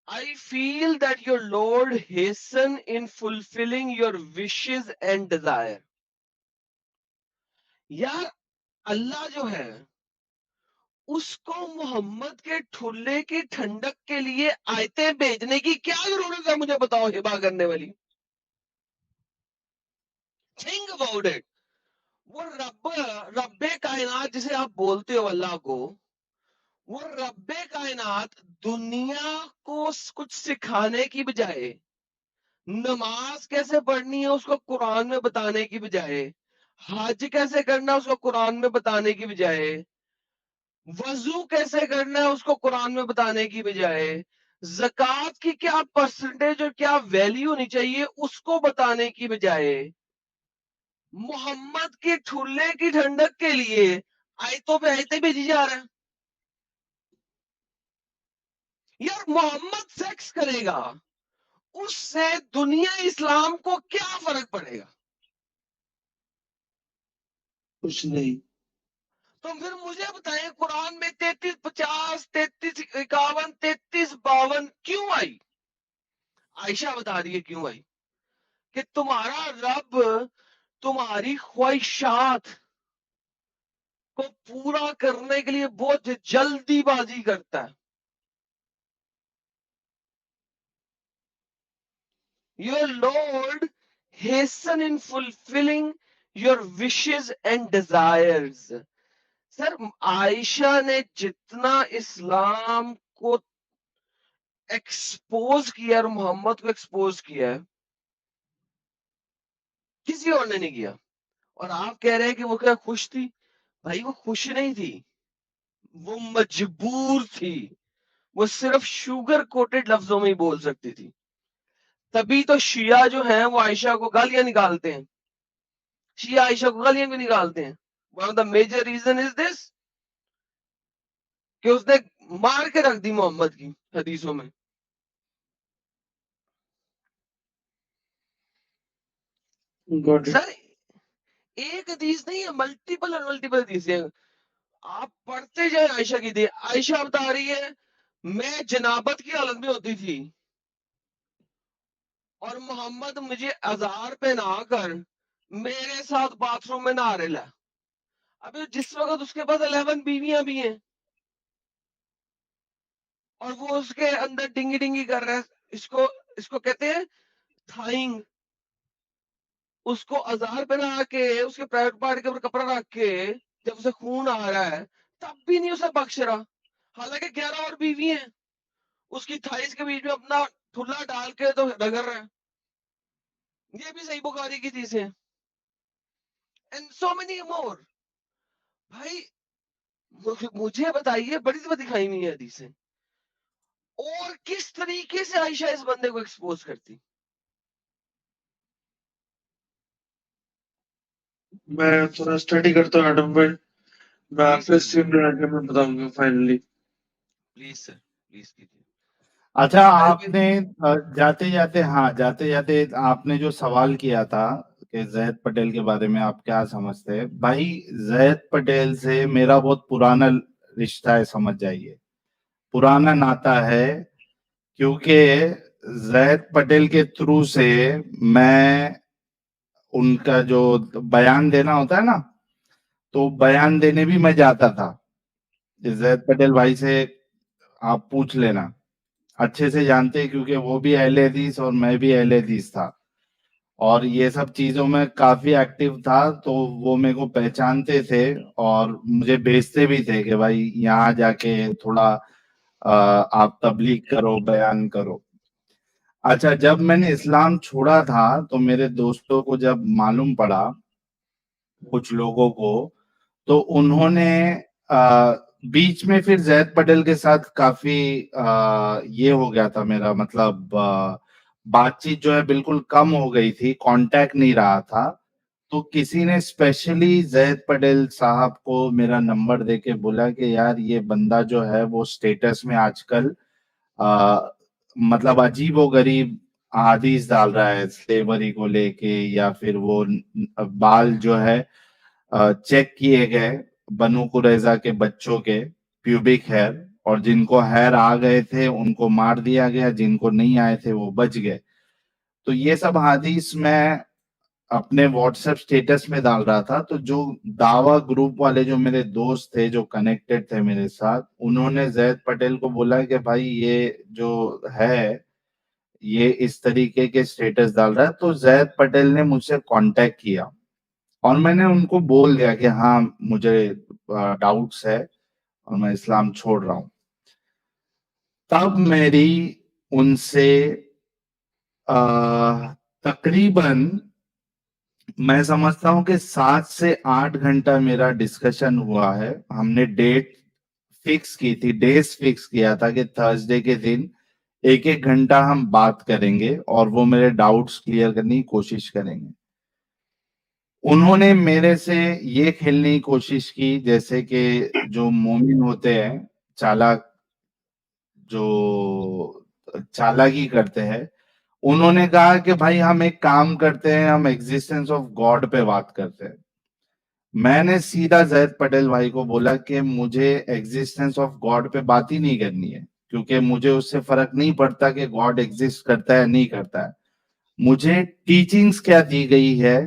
I feel that your Lord hasten in fulfilling your wishes and desire. یار اللہ جو ہے اس کو محمد کے ٹھلے کی ٹھنڈک کے لیے آیتیں بھیجنے کی کیا ضرورت ہے؟ مجھے بتاؤ ہبا کرنے والی. Think about it. وہ رب کائنات جسے آپ بولتے ہو اللہ کو, وہ رب کائنات دنیا کو کچھ سکھانے کی بجائے, نماز کیسے پڑھنی ہے اس کو قرآن میں بتانے کی بجائے, حج کیسے کرنا ہے اس کو قرآن میں بتانے کی بجائے, وضو کیسے کرنا ہے اس کو قرآن میں بتانے کی بجائے, زکوٰۃ کی کیا پرسنٹیج اور کیا ویلیو ہونی چاہیے اس کو بتانے کی بجائے, محمد کے ٹھلے کی ٹھنڈک کے لیے آیتوں پہ آیتیں بھیجی جا رہا ہے. یار محمد سیکس کرے گا, اس سے دنیا اسلام کو کیا فرق پڑے گا؟ کچھ نہیں. تو پھر مجھے بتائیں قرآن میں 33 50 33 51 33 52 کیوں آئی؟ عائشہ بتا رہی ہے کیوں آئی، کہ تمہارا رب تمہاری خواہشات کو پورا کرنے کے لیے بہت جلدی بازی کرتا ہے. Your Lord hasten in fulfilling your wishes and desires. سر عائشہ نے جتنا اسلام کو ایکسپوز کیا اور محمد کو ایکسپوز کیا ہے کسی اور نے نہیں کیا. اور آپ کہہ رہے ہیں کہ وہ کیا خوش تھی؟ بھائی وہ خوش نہیں تھی، وہ مجبور تھی. وہ صرف شوگر کوٹڈ لفظوں میں ہی بول سکتی تھی. تبھی تو شیعہ جو ہیں وہ عائشہ کو گالیاں نکالتے ہیں، شیعہ عائشہ کو گالیاں بھی نکالتے ہیں. One of the major reason is this کہ اس نے مار کے رکھ دی محمد کی حدیثوں میں. Got it. سر ایک حدیث نہیں ہے، ملٹیپل اور ملٹیپل حدیثیں. آپ پڑھتے جائیں عائشہ کی دی. عائشہ بتا رہی ہے میں جنابت کی حالت میں ہوتی تھی اور محمد مجھے ازار پہنا کر میرے ساتھ باتھ روم میں نہا رہا. ابھی جس وقت اس کے پاس 11 بیویاں بھی ہیں اور وہ اس کے اندر ڈنگی ڈنگی کر رہا ہے. اس کو کہتے ہیں تھائنگ. اس کو ازار پہنا کے اس کے پرائیویٹ پارٹ کے اوپر کپڑا رکھ کے جب اسے خون آ رہا ہے تب بھی نہیں اسے بخش رہا، حالانکہ 11 اور بیوی ہیں. اس کی تھائیز کے بیچ میں اپنا ٹھلا ڈال کے تو رگڑ رہا ہے. یہ بھی صحیح بخاری کی چیز ہے. And so many more. بھائی مجھے بتائیے بڑی سی دکھائی نہیں ہے حدیثیں، اور کس طریقے سے عائشہ اس بندے کو ایکسپوز کرتی. میں تھوڑا اسٹڈی کرتا ہوں ایڈم بھائی، میں آپ سے اسٹریم لگا کے میں بتاؤں گا فائنلی. پلیز سر پلیز کیجیے. اچھا آپ نے جاتے جاتے آپ نے جو سوال کیا تھا کہ زید پٹیل کے بارے میں آپ کیا سمجھتے ہیں، بھائی زید پٹیل سے میرا بہت پرانا رشتہ ہے، سمجھ جائیے پرانا ناتا ہے، کیونکہ زید پٹیل کے تھرو سے میں ان کا جو بیان دینا ہوتا ہے نا تو بیان دینے بھی میں جاتا تھا. زید پٹیل بھائی سے آپ پوچھ لینا، اچھے سے جانتے کیونکہ وہ بھی اہل حدیث اور میں بھی اہل حدیث تھا اور یہ سب چیزوں میں کافی ایکٹیو تھا، تو وہ میرے کو پہچانتے تھے اور مجھے بھیجتے بھی تھے کہ بھائی یہاں جا کے تھوڑا آپ تبلیغ کرو، بیان کرو. اچھا جب میں نے اسلام چھوڑا تھا تو میرے دوستوں کو جب معلوم پڑا، کچھ لوگوں کو، تو انہوں نے بیچ میں پھر زید پٹیل کے ساتھ کافی یہ ہو گیا تھا میرا، مطلب بات چیت جو ہے بالکل کم ہو گئی تھی، کانٹیکٹ نہیں رہا تھا. تو کسی نے اسپیشلی زید پٹیل صاحب کو میرا نمبر دے کے بولا کہ یار یہ بندہ جو ہے وہ سٹیٹس میں آج کل مطلب عجیب و غریب احادیث ڈال رہا ہے سلیوری کو لے کے، یا پھر وہ بال جو ہے چیک کیے گئے بنو قریظہ کے بچوں کے پیوبک ہیئر، اور جن کو ہیئر آ گئے تھے ان کو مار دیا گیا، جن کو نہیں آئے تھے وہ بچ گئے. تو یہ سب حدیث میں اپنے واٹس ایپ سٹیٹس میں ڈال رہا تھا. تو جو دعویٰ گروپ والے جو میرے دوست تھے جو کنیکٹڈ تھے میرے ساتھ، انہوں نے زید پٹیل کو بولا کہ بھائی یہ جو ہے یہ اس طریقے کے سٹیٹس ڈال رہا ہے. تو زید پٹیل نے مجھ سے کانٹیکٹ کیا اور میں نے ان کو بول دیا کہ ہاں مجھے ڈاؤٹس ہے اور میں اسلام چھوڑ رہا ہوں. تب میری ان سے تقریباً میں سمجھتا ہوں کہ 7 سے 8 گھنٹہ میرا ڈسکشن ہوا ہے. ہم نے ڈیٹ فکس کی تھی، ڈیز فکس کیا تھا کہ تھرسڈے کے دن 1 گھنٹہ ہم بات کریں گے اور وہ میرے ڈاؤٹس کلیئر کرنے کی کوشش کریں گے. انہوں نے میرے سے یہ کھیلنے کی کوشش کی جیسے کہ جو مومن ہوتے ہیں چالاک، جو چالاکی کرتے ہیں، انہوں نے کہا کہ بھائی ہم ایک کام کرتے ہیں، ہم ایگزسٹنس آف گاڈ پہ بات کرتے ہیں. میں نے سیدھا زید پٹیل بھائی کو بولا کہ مجھے ایگزسٹنس آف گاڈ پہ بات ہی نہیں کرنی ہے، کیونکہ مجھے اس سے فرق نہیں پڑتا کہ گاڈ ایگزسٹ کرتا ہے نہیں کرتا ہے. مجھے ٹیچنگز کیا دی گئی ہے،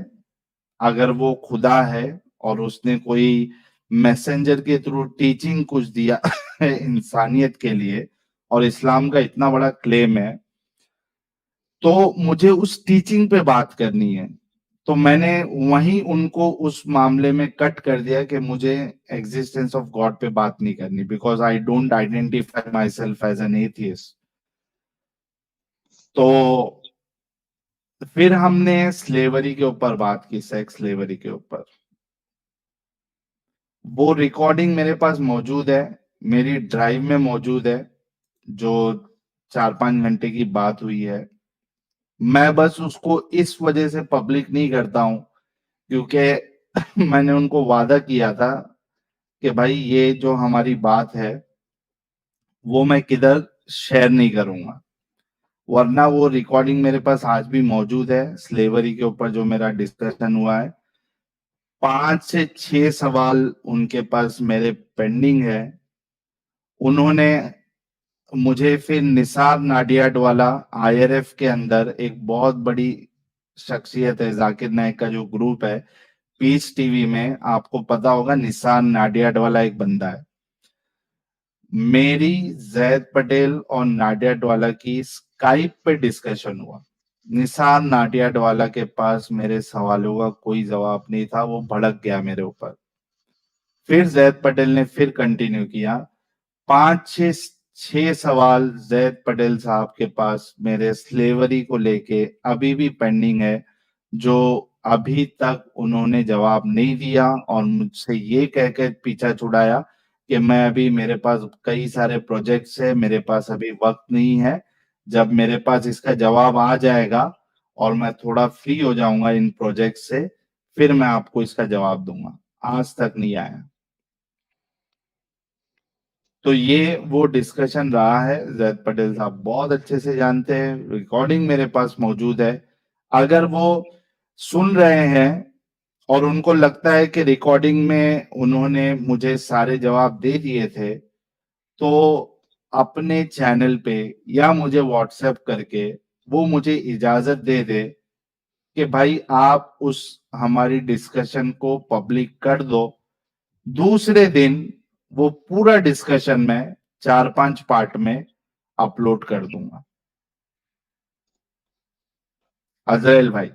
اگر وہ خدا ہے اور اس نے کوئی میسنجر کے تھرو ٹیچنگ کچھ دیا ہے انسانیت کے لیے، اور اسلام کا اتنا بڑا کلیم ہے، تو مجھے اس ٹیچنگ پہ بات کرنی ہے. تو میں نے وہیں ان کو اس معاملے میں کٹ کر دیا کہ مجھے ایگزسٹنس آف گاڈ پہ بات نہیں کرنی، because I don't identify my self as an atheist. تو پھر ہم نے سلیوری کے اوپر بات کی، سیکس سلیوری کے اوپر. وہ ریکارڈنگ میرے پاس موجود ہے، میری ڈرائیو میں موجود ہے، جو 4-5 گھنٹے کی بات ہوئی ہے. میں بس اس کو اس وجہ سے پبلک نہیں کرتا ہوں کیونکہ میں نے ان کو وعدہ کیا تھا کہ بھائی یہ جو ہماری بات ہے وہ میں کدھر شیئر نہیں کروں گا، ورنہ وہ ریکارڈنگ میرے پاس آج بھی موجود ہے. سلیوری کے اوپر جو میرا ڈسکشن ہوا ہے، 5 سے 6 سوال ان کے پاس میرے پینڈنگ ہے. انہوں نے مجھے پھر نثار ناڈیاڈ والا آئی آر ایف کے اندر ایک بہت بڑی شخصیت ہے، ذاکر نائک کا جو گروپ ہے پیس ٹی وی میں، آپ کو پتا ہوگا نثار ناڈیاڈ والا ایک بندہ ہے. میری زید پٹیل اور ناڈیاڈ والا کی اسکائپ پہ ڈسکشن ہوا. نثار ناڈیاڈ والا کے پاس میرے سوالوں کا کوئی جواب نہیں تھا، وہ بھڑک گیا میرے اوپر. پھر زید پٹیل نے پھر کنٹینیو کیا. 5-6 سوال زید پٹیل صاحب کے پاس میرے سلیوری کو لے کے ابھی بھی پینڈنگ ہے، جو ابھی تک انہوں نے جواب نہیں دیا، اور مجھ سے یہ کہہ کے پیچھا چھڑایا کہ میں ابھی، میرے پاس کئی سارے پروجیکٹس ہیں، میرے پاس ابھی وقت نہیں ہے. جب میرے پاس اس کا جواب آ جائے گا اور میں تھوڑا فری ہو جاؤں گا ان پروجیکٹ سے، پھر میں آپ کو اس کا جواب دوں گا. آج تک نہیں آیا. تو یہ وہ ڈسکشن رہا ہے. زید پٹیل صاحب بہت اچھے سے جانتے ہیں، ریکارڈنگ میرے پاس موجود ہے. اگر وہ سن رہے ہیں اور ان کو لگتا ہے کہ ریکارڈنگ میں انہوں نے مجھے سارے جواب دے دیے تھے، تو اپنے چینل پہ یا مجھے واٹس ایپ کر کے وہ مجھے اجازت دے دے کہ بھائی آپ اس ہماری ڈسکشن کو پبلک کر دو. دوسرے دن وہ پورا ڈسکشن میں 4-5 پارٹ میں اپلوڈ کر دوں گا. عزرائیل بھائی،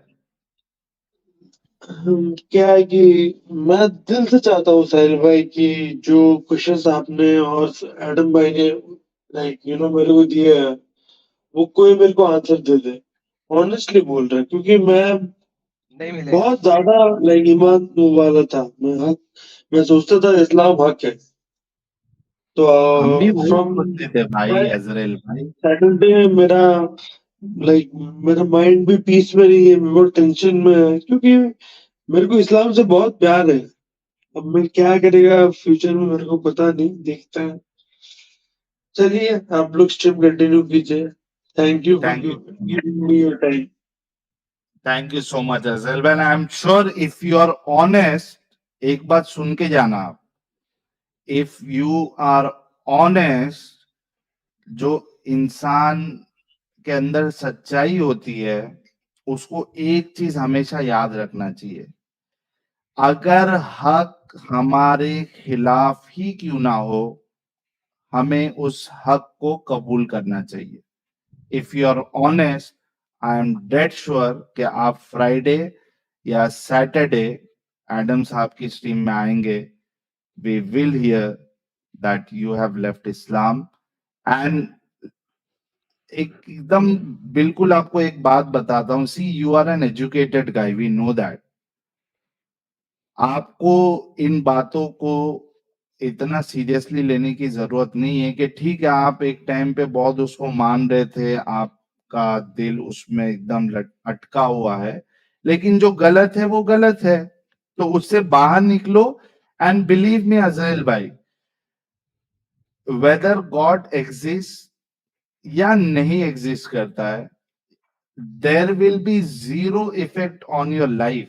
کیا ہے کہ میں دل سے چاہتا ہوں ساحل بھائی کی جو کوشچنس آپ نے اور ایڈم بھائی نے میرے کو دیے ہیں، وہ کوئی میرے کو آنسر دے دے. آنےسٹلی بول رہا ہے، کیونکہ میں نہیں ملے گا. بہت زیادہ ایمان والا تھا. میں سوچتا تھا اسلام حق ہے. تو ہم بھی وہی فرام سوچتے تھے بھائی عزرائیل بھائی. سیٹرڈے میرا میرا مائنڈ بھی پیس میں نہیں ہے، میں بہت ٹینشن میں ہے، کیونکہ میرے کو اسلام سے بہت پیار ہے. اب میں کیا کرے گا فیوچر میں میرے کو پتا نہیں، دیکھتا ہے. چلیے آپ لوگ اسٹریم کنٹینیو کیجیے. Thank you for thank you giving me your time. Thank you so much عزرائیل بھائی. I am sure if you are honest, ایک بات سن کے جانا آپ، اف یو آر آنےسٹ، جو انسان کے اندر سچائی ہوتی ہے اس کو ایک چیز ہمیشہ یاد رکھنا چاہیے، اگر حق ہمارے خلاف ہی کیوں نہ ہو، ہمیں اس حق کو قبول کرنا چاہیے. If you are honest, I am dead sure کہ آپ فرائیڈے یا سیٹرڈے ایڈم صاحب کی اسٹریم میں آئیں گے. We will hear that you have left Islam. And ایک دم بالکل آپ کو ایک بات بتاتا ہوں، see you are an educated guy, we know that. آپ کو ان باتوں کو اتنا سیریسلی لینے کی ضرورت نہیں ہے کہ ٹھیک ہے آپ ایک ٹائم پہ بہت اس کو مان رہے تھے، آپ کا دل اس میں ایک دم اٹکا ہوا ہے، لیکن جو غلط ہے وہ غلط ہے، تو اس سے باہر نکلو. اینڈ بلیو می عزرائیل بھائی، ویدر گاڈ ایگزسٹ یا نہیں ایگزسٹ کرتا ہے، there will be zero effect on your life.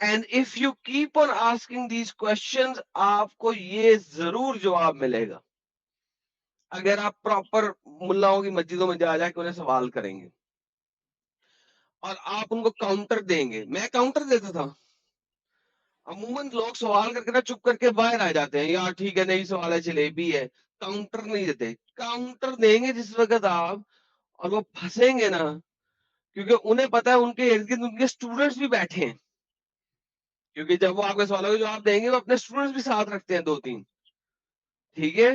And if you keep on asking these questions آپ کو یہ ضرور جواب ملے گا اگر آپ پراپر ملاؤں کی مسجدوں میں جا کے انہیں سوال کریں گے اور آپ ان کو کاؤنٹر دیں گے. میں کاؤنٹر دیتا تھا. عموماً لوگ سوال کر کے نا چپ کر کے باہر آ جاتے ہیں, یار ٹھیک ہے نہیں سوال ہے جلیبی ہے. کاؤنٹر نہیں دیتے. کاؤنٹر دیں گے جس وقت آپ, اور وہ پھنسیں گے نا, کیونکہ انہیں پتا ہے ان کے ارد گرد ان کے اسٹوڈنٹس بھی بیٹھے ہیں, کیونکہ جب وہ آپ کے سوالوں کے جواب دیں گے وہ اپنے اسٹوڈنٹس بھی ساتھ رکھتے ہیں 2-3, ٹھیک ہے.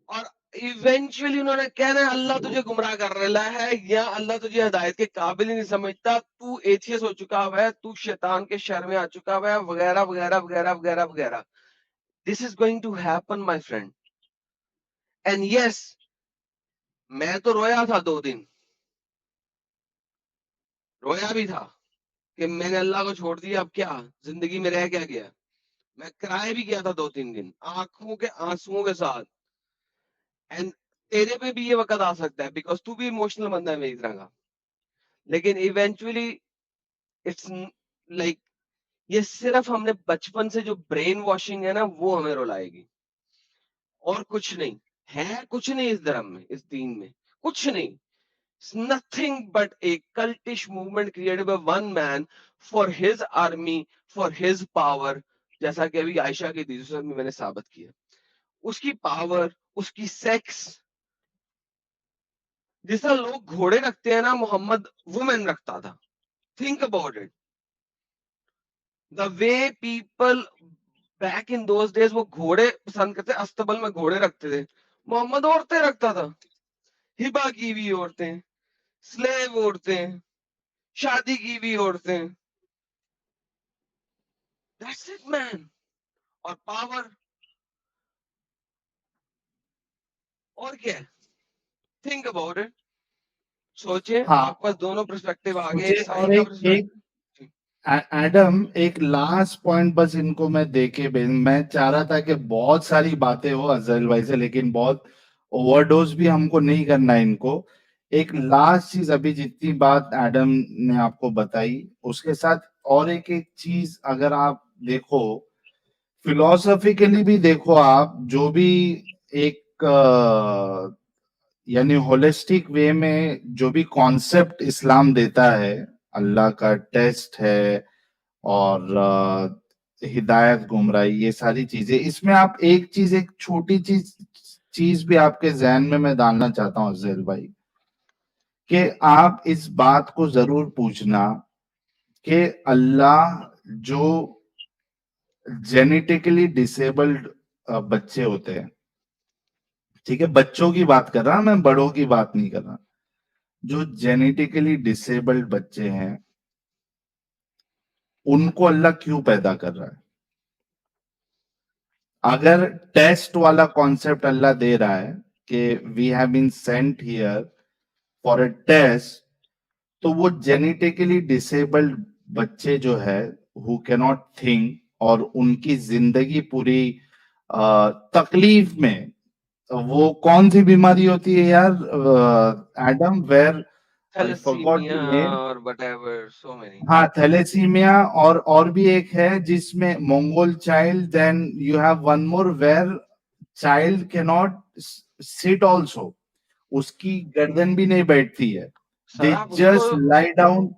اور ایونچولی انہوں نے کہنا ہے اللہ تجھے گمراہ کر رہا ہے یا اللہ تجھے ہدایت کے قابل ہی نہیں سمجھتا, تو ایتھیس ہو چکا ہوا ہے, تو شیطان کے شر میں آ چکا ہوا ہے, وغیرہ وغیرہ وغیرہ وغیرہ وغیرہ. This is going to happen my friend. And yes, میں تو رویا تھا 2 دن, رویا بھی تھا کہ میں نے اللہ کو چھوڑ دیا, اب کیا زندگی میں رہ کیا گیا. میں کرائے بھی کیا تھا 2-3 دن آنکھوں کے آنسوؤں کے ساتھ. اینڈ تیرے پہ بھی یہ وقت آ سکتا ہے بیکاز تو بھی ایموشنل بندہ ہے میری طرح کا. لیکن ایونچولی اٹس لائک یہ صرف ہم نے بچپن سے جو برین واشنگ ہے نا وہ ہمیں رلائے گی, اور کچھ نہیں ہے. کچھ نہیں اس دھرم میں, اس دین میں کچھ نہیں. nothing but a cultish movement created by one man for his army, for his power. جیسا کہ ابھی عائشہ کی حدیث میں میں نے ثابت کیا, اس کی پاور, اس کی سیکس. جس طرح لوگ گھوڑے رکھتے ہیں نا, محمد وومن رکھتا تھا. Think about it, the way people back in those days وہ گھوڑے پسند کرتے, استبل میں گھوڑے رکھتے تھے. محمد عورتیں رکھتا تھا, ہبا کی ہوئی عورتیں, سلیو عورتیں, شادی کی بھی عورتیں. That's it, man. اور پاور, اور کیا ہے. Think about it. سوچیں, ہاں, آپ پاس دونوں پرسپیکٹو آ گئے, مجھے ایک اور سائیں کا ایک پرسپیکٹو. ایڈم ایک لاسٹ پوائنٹ بس ان کو میں دے کے میں چاہ رہا تھا کہ بہت ساری باتیں ہو ازل بھائی سے, لیکن بہت اوور ڈوز بھی ہم کو نہیں کرنا ہے ان کو. ایک لاسٹ چیز, ابھی جتنی بات ایڈم نے آپ کو بتائی اس کے ساتھ اور ایک چیز اگر آپ دیکھو فلاسفیکلی بھی دیکھو, آپ جو بھی ایک یعنی ہولسٹک وے میں جو بھی کانسیپٹ اسلام دیتا ہے, اللہ کا ٹیسٹ ہے اور ہدایت, گمراہی, یہ ساری چیزیں, اس میں آپ ایک چیز, ایک چھوٹی چیز بھی آپ کے ذہن میں ڈالنا چاہتا ہوں ازیل بھائی, کہ آپ اس بات کو ضرور پوچھنا کہ اللہ جو جینیٹیکلی ڈسیبلڈ بچے ہوتے ہیں, ٹھیک ہے, بچوں کی بات کر رہا میں, بڑوں کی بات نہیں کر رہا, جو جینیٹیکلی ڈسیبلڈ بچے ہیں ان کو اللہ کیوں پیدا کر رہا ہے؟ اگر ٹیسٹ والا کانسیپٹ اللہ دے رہا ہے کہ we have been sent here for a test, تو وہ جینیٹیکلی ڈسیبلڈ بچے جو ہے who cannot think, اور ان کی زندگی پوری تکلیف میں, وہ کون سی بیماری ہوتی ہے یار Adam, where I forgot the thalassemia name. اور whatever, so many. ہاں, تھیلیسیمیا, اور بھی ایک ہے جس میں mongol child, then you have one more where child کی ناٹ سٹ آلسو, اس کی گردن بھی نہیں بیٹھتی ہے, سر دے آپ جسٹ لائی ڈاؤن.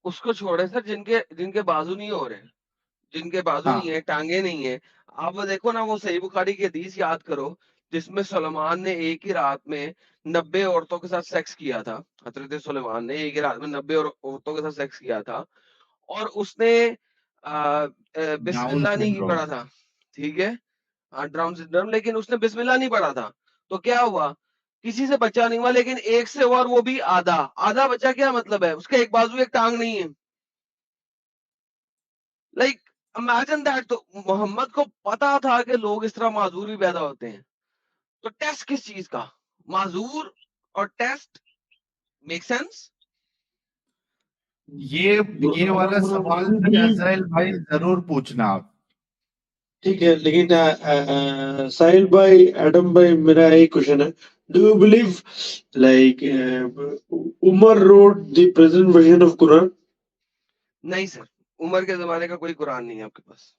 اس کو چھوڑے سر, جن کے بازو نہیں ہو رہے, جن کے بازو ہاں, نہیں ہے, ٹانگیں نہیں ہے. آپ وہ دیکھو نا, وہ صحیح بخاری کی حدیث یاد کرو جس میں سلیمان نے ایک ہی رات میں 90 عورتوں کے ساتھ سیکس کیا تھا. حضرت سلیمان نے ایک ہی رات میں 90 عورتوں کے ساتھ سیکس کیا تھا, اور اس نے بسم ڈاؤن اللہ نہیں سنڈروم. پڑھا تھا, ٹھیک ہے, ڈاؤن سنڈروم, لیکن اس نے بسم اللہ نہیں پڑھا تھا. تو کیا ہوا, کسی سے بچہ نہیں ہوا, لیکن ایک سے ہوا, اور وہ بھی آدھا بچہ. کیا مطلب ہے, اس کا ایک بازو ایک ٹانگ نہیں ہے. Like imagine that. تو محمد کو پتا تھا کہ لوگ اس طرح معذور بھی پیدا ہوتے ہیں, تو ٹیسٹ کس چیز کا, معذور اور ٹیسٹ, میک سینس. یہ والا سوال بھی عزرائیل بھائی ضرور پوچھنا آپ. ٹھیک ہے, لیکن ساحل بھائی, ایڈم بھائی, میرا ایک کوشچن ہے. Do you believe like Umar wrote the present version of Quran? نہیں سر, عمر کے زمانے کا کوئی قرآن نہیں ہے آپ کے پاس.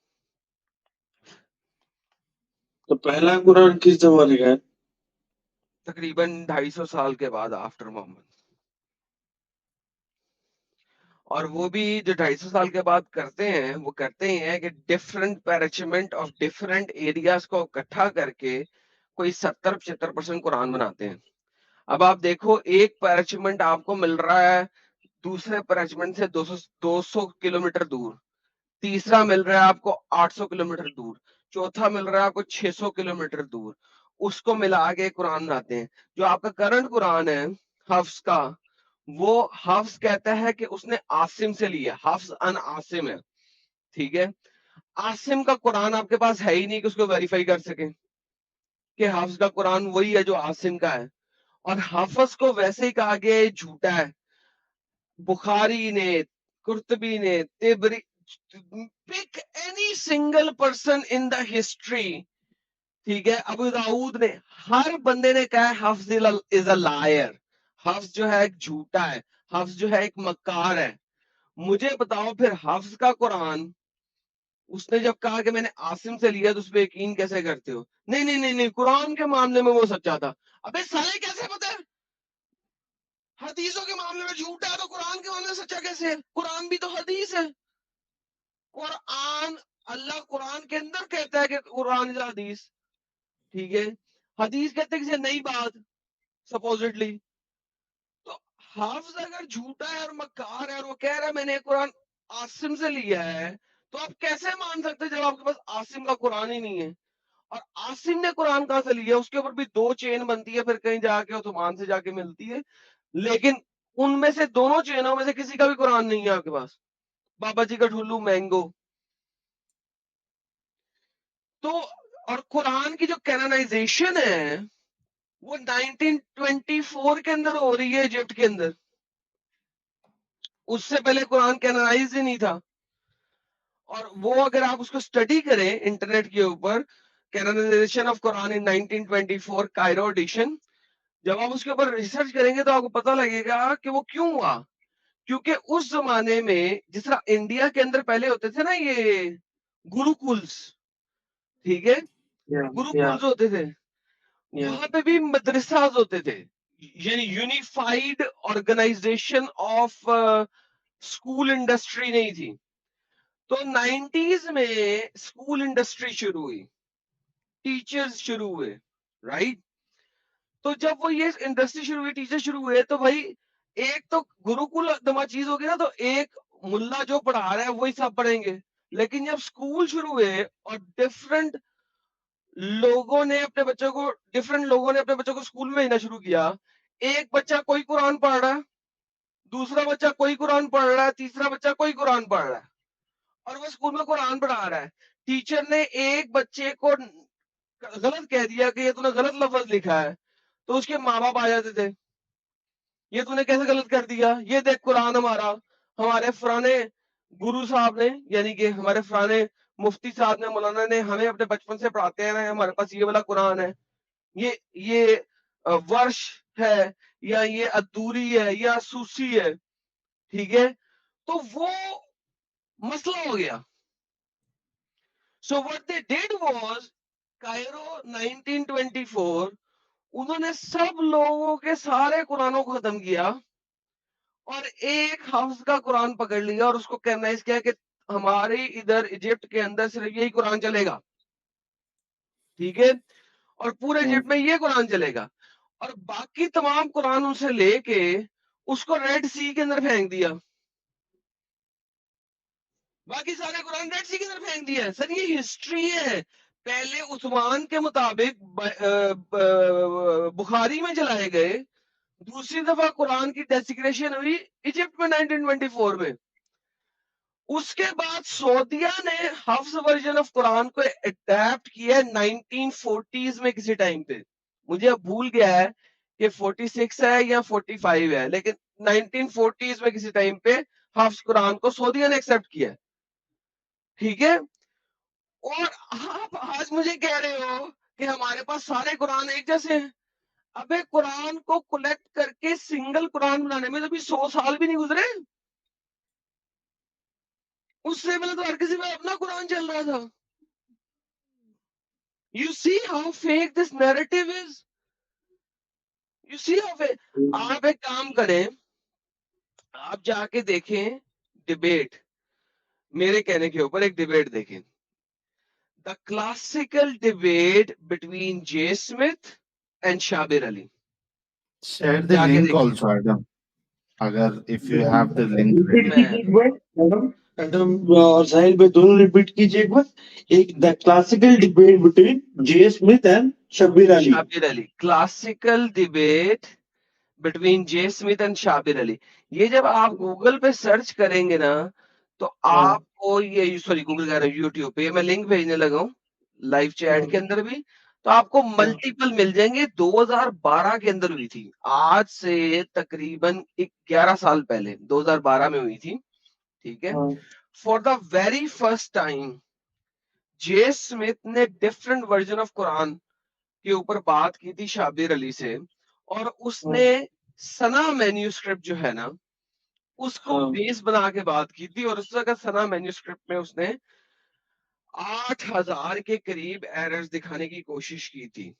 تو پہلا قرآن کس زمانے کا ہے؟ تقریباً 250 سال کے بعد آفٹر محمد. اور وہ بھی جو 250 سال کے بعد کرتے ہیں وہ کرتے ہیں کہ ڈفرنٹ پیرچمنٹ آف ڈفرنٹ ایریاز کو اکٹھا کر کے کوئی 70-75% قرآن بناتے ہیں. اب آپ دیکھو ایک پیرچمنٹ آپ کو مل رہا ہے دوسرے پیرچمنٹ سے 200 کلومیٹر دور, تیسرا مل رہا ہے آپ کو 800 کلومیٹر دور, چوتھا مل رہا ہے آپ کو 600 کلومیٹر دور. اس کو ملا کے قرآن بناتے ہیں. جو آپ کا کرنٹ قرآن ہے حفظ کا, وہ حفظ کہتا ہے کہ اس نے عاصم سے لیا, حفظ ان عاصم ہے. ٹھیک ہے, عاصم کا قرآن آپ کے پاس ہے ہی نہیں کہ اس کو ویریفائی کر سکیں کہ حفظ کا قرآن وہی ہے جو عاصم کا ہے. اور حفظ کو ویسے ہی کہا گیا یہ جھوٹا ہے. بخاری نے, قرطبی نے, Tabari, pick any single person in the history, ٹھیک ہے, ابو داؤد نے, ہر بندے نے کہا ہے حفظ از اے لائر, حفظ جو ہے ایک جھوٹا ہے, حفظ جو ہے ایک مکار ہے. مجھے بتاؤ پھر حفظ کا قرآن اس نے جب کہا کہ میں نے عاصم سے لیا تو اس پہ یقین کیسے کرتے ہو؟ نہیں نہیں نہیں نہیں, قرآن کے معاملے میں وہ سچا تھا. ابے سارے کیسے پتہ ہے؟ حدیثوں کے معاملے میں جھوٹا ہے تو قرآن کے معاملے میں سچا کیسے ہے؟ قرآن بھی تو حدیث ہے. قرآن, اللہ قرآن کے اندر کہتا ہے کہ قرآن is حدیث. ٹھیک ہے, حدیث کہتے ہیں کسی نئی بات سپوزٹلی. تو حافظ اگر جھوٹا ہے اور مکار ہے اور وہ کہہ رہا ہے میں نے قرآن عاصم سے لیا ہے, تو آپ کیسے مان سکتے جب آپ کے پاس عاصم کا قرآن ہی نہیں ہے؟ اور عاصم نے قرآن کہاں سے لیا؟ اس کے اوپر بھی 2 چین بنتی ہے, پھر کہیں جا کے عثمان سے جا کے ملتی ہے, لیکن ان میں سے دونوں چینوں میں سے کسی کا بھی قرآن نہیں ہے آپ کے پاس. بابا جی کا ٹھلو مینگو. تو اور قرآن کی جو کینونائزیشن ہے وہ 1924 کے اندر ہو رہی ہے ایجپٹ کے اندر. اس سے پہلے قرآن کینونائز ہی نہیں تھا. اور وہ اگر آپ اس کو اسٹڈی کریں انٹرنیٹ کے اوپر, canonization of Quran in 1924 Cairo edition, جب آپ اس کے اوپر ریسرچ کریں گے تو آپ کو پتہ لگے گا کہ وہ کیوں ہوا. کیونکہ اس زمانے میں جس طرح انڈیا کے اندر پہلے ہوتے تھے نا یہ گروکولس, ٹھیک ہے, گروکولس ہوتے تھے, وہاں پہ بھی مدرساز ہوتے تھے, یعنی unified organisation of school industry نہیں تھی. تو 90s میں اسکول انڈسٹری شروع ہوئی, ٹیچرز شروع ہوئے, رائٹ. تو جب وہ یہ انڈسٹری شروع ہوئی, ٹیچر شروع ہوئے, تو بھائی ایک تو گروکل دما چیز ہوگی نا, تو ایک ملا جو پڑھا رہا ہے وہی سب پڑھیں گے. لیکن جب اسکول شروع ہوئے اور ڈفرنٹ لوگوں نے اپنے بچوں کو اسکول میں بھیجنا شروع کیا, ایک بچہ کوئی قرآن پڑھ رہا ہے, دوسرا بچہ کوئی قرآن پڑھ رہا ہے, تیسرا بچہ کوئی قرآن پڑھ رہا ہے, اور وہ اسکول میں قرآن پڑھا رہا ہے. ٹیچر نے ایک بچے کو غلط کہہ دیا کہ یہ تو نے غلط لفظ لکھا ہے, تو اس کے ماں باپ آ جاتے تھے, یہ تو نے کیسے غلط کر دیا, یہ دیکھ قرآن ہمارے پرانے گرو صاحب نے, یعنی کہ ہمارے پرانے مفتی صاحب نے, مولانا نے ہمیں اپنے بچپن سے پڑھاتے ہیں, ہمارے پاس یہ والا قرآن ہے, یہ ورش ہے, یا یہ ادوری ہے, یا سوسی ہے, ٹھیک ہے. تو وہ مسئلہ ہو گیا. So what they did was Cairo 1924, انہوں نے سب لوگوں کے سارے قرآنوں کو ختم کیا اور ایک حفظ کا قرآن پکڑ لیا اور اس کو کینائز کیا کہ ہمارے ادھر ایجپٹ کے اندر صرف یہی قرآن چلے گا, ٹھیک ہے, اور پورے ایجپٹ میں یہ قرآن چلے گا. اور باقی تمام قرآن ان سے لے کے اس کو ریڈ سی کے اندر پھینک دیا, باقی سارے قرآن ریڈ سی کے اندر پھینک دیا. سر یہ ہسٹری ہے. پہلے عثمان کے مطابق بخاری میں چلائے گئے, دوسری دفعہ قرآن کی ڈیسیگریشن ہوئی ایجپٹ میں 1924 میں. اس کے بعد سعودیہ نے حفظ ورژن آف قرآن کو اڈیپٹ کیا 1940s میں کسی ٹائم پہ, مجھے اب بھول گیا ہے کہ 46 ہے یا 45 ہے, لیکن 1940s میں کسی ٹائم پہ حفظ قرآن کو سعودیہ نے ایکسپٹ کیا, ٹھیک ہے. اور آپ آج مجھے کہہ رہے ہو کہ ہمارے پاس سارے قرآن ایک جیسے ہیں. ابے قرآن کو کلیکٹ کر کے سنگل قرآن بنانے میں تو بھی 100 سال بھی نہیں گزرے. اس سے پہلے تو ہر کسی میں اپنا قرآن چل رہا تھا. You see how fake this narrative is? You see how fake. آپ ایک کام کریں, آپ جا کے دیکھیں ڈبیٹ, میرے کہنے کے اوپر ایک ڈبیٹ دیکھیں, the classical debate between J Smith and Shabir Ali. Share the جا کے link دیکھیں. also, Adam. Agar if you have the link repeat ready. کیجیے ایک بار میڈم, ایڈم اور ساحل بھائی دونوں ریپیٹ کیجیے ایک بار. ایک the classical debate between J Smith and Shabbir Ali. Shabir Ali, classical debate between J Smith and Shabir Ali. یہ جب آپ گوگل پہ سرچ کریں گے نا تو آپ کو یہ, سوری گوگل کہہ رہا ہوں, یوٹیوب پہ, میں لنک بھیجنے لگا ہوں لائیو چیٹ کے اندر بھی, تو آپ کو ملٹیپل مل جائیں گے. 2012 کے اندر ہوئی تھی, آج سے تقریباً 11 سال پہلے 2012 میں ہوئی تھی. ٹھیک ہے, for the very first time J Smith نے ڈفرنٹ ورژن آف قرآن کے اوپر بات کی تھی شابر علی سے, اور اس نے سنا مینیوسکرپٹ جو ہے نا اس کو بیس بنا کے بات کی تھی, اور اس جگہ سنا مینیوسکرپٹ میں اس نے 8000 کے قریب ایررز دکھانے کی کوشش کی تھی.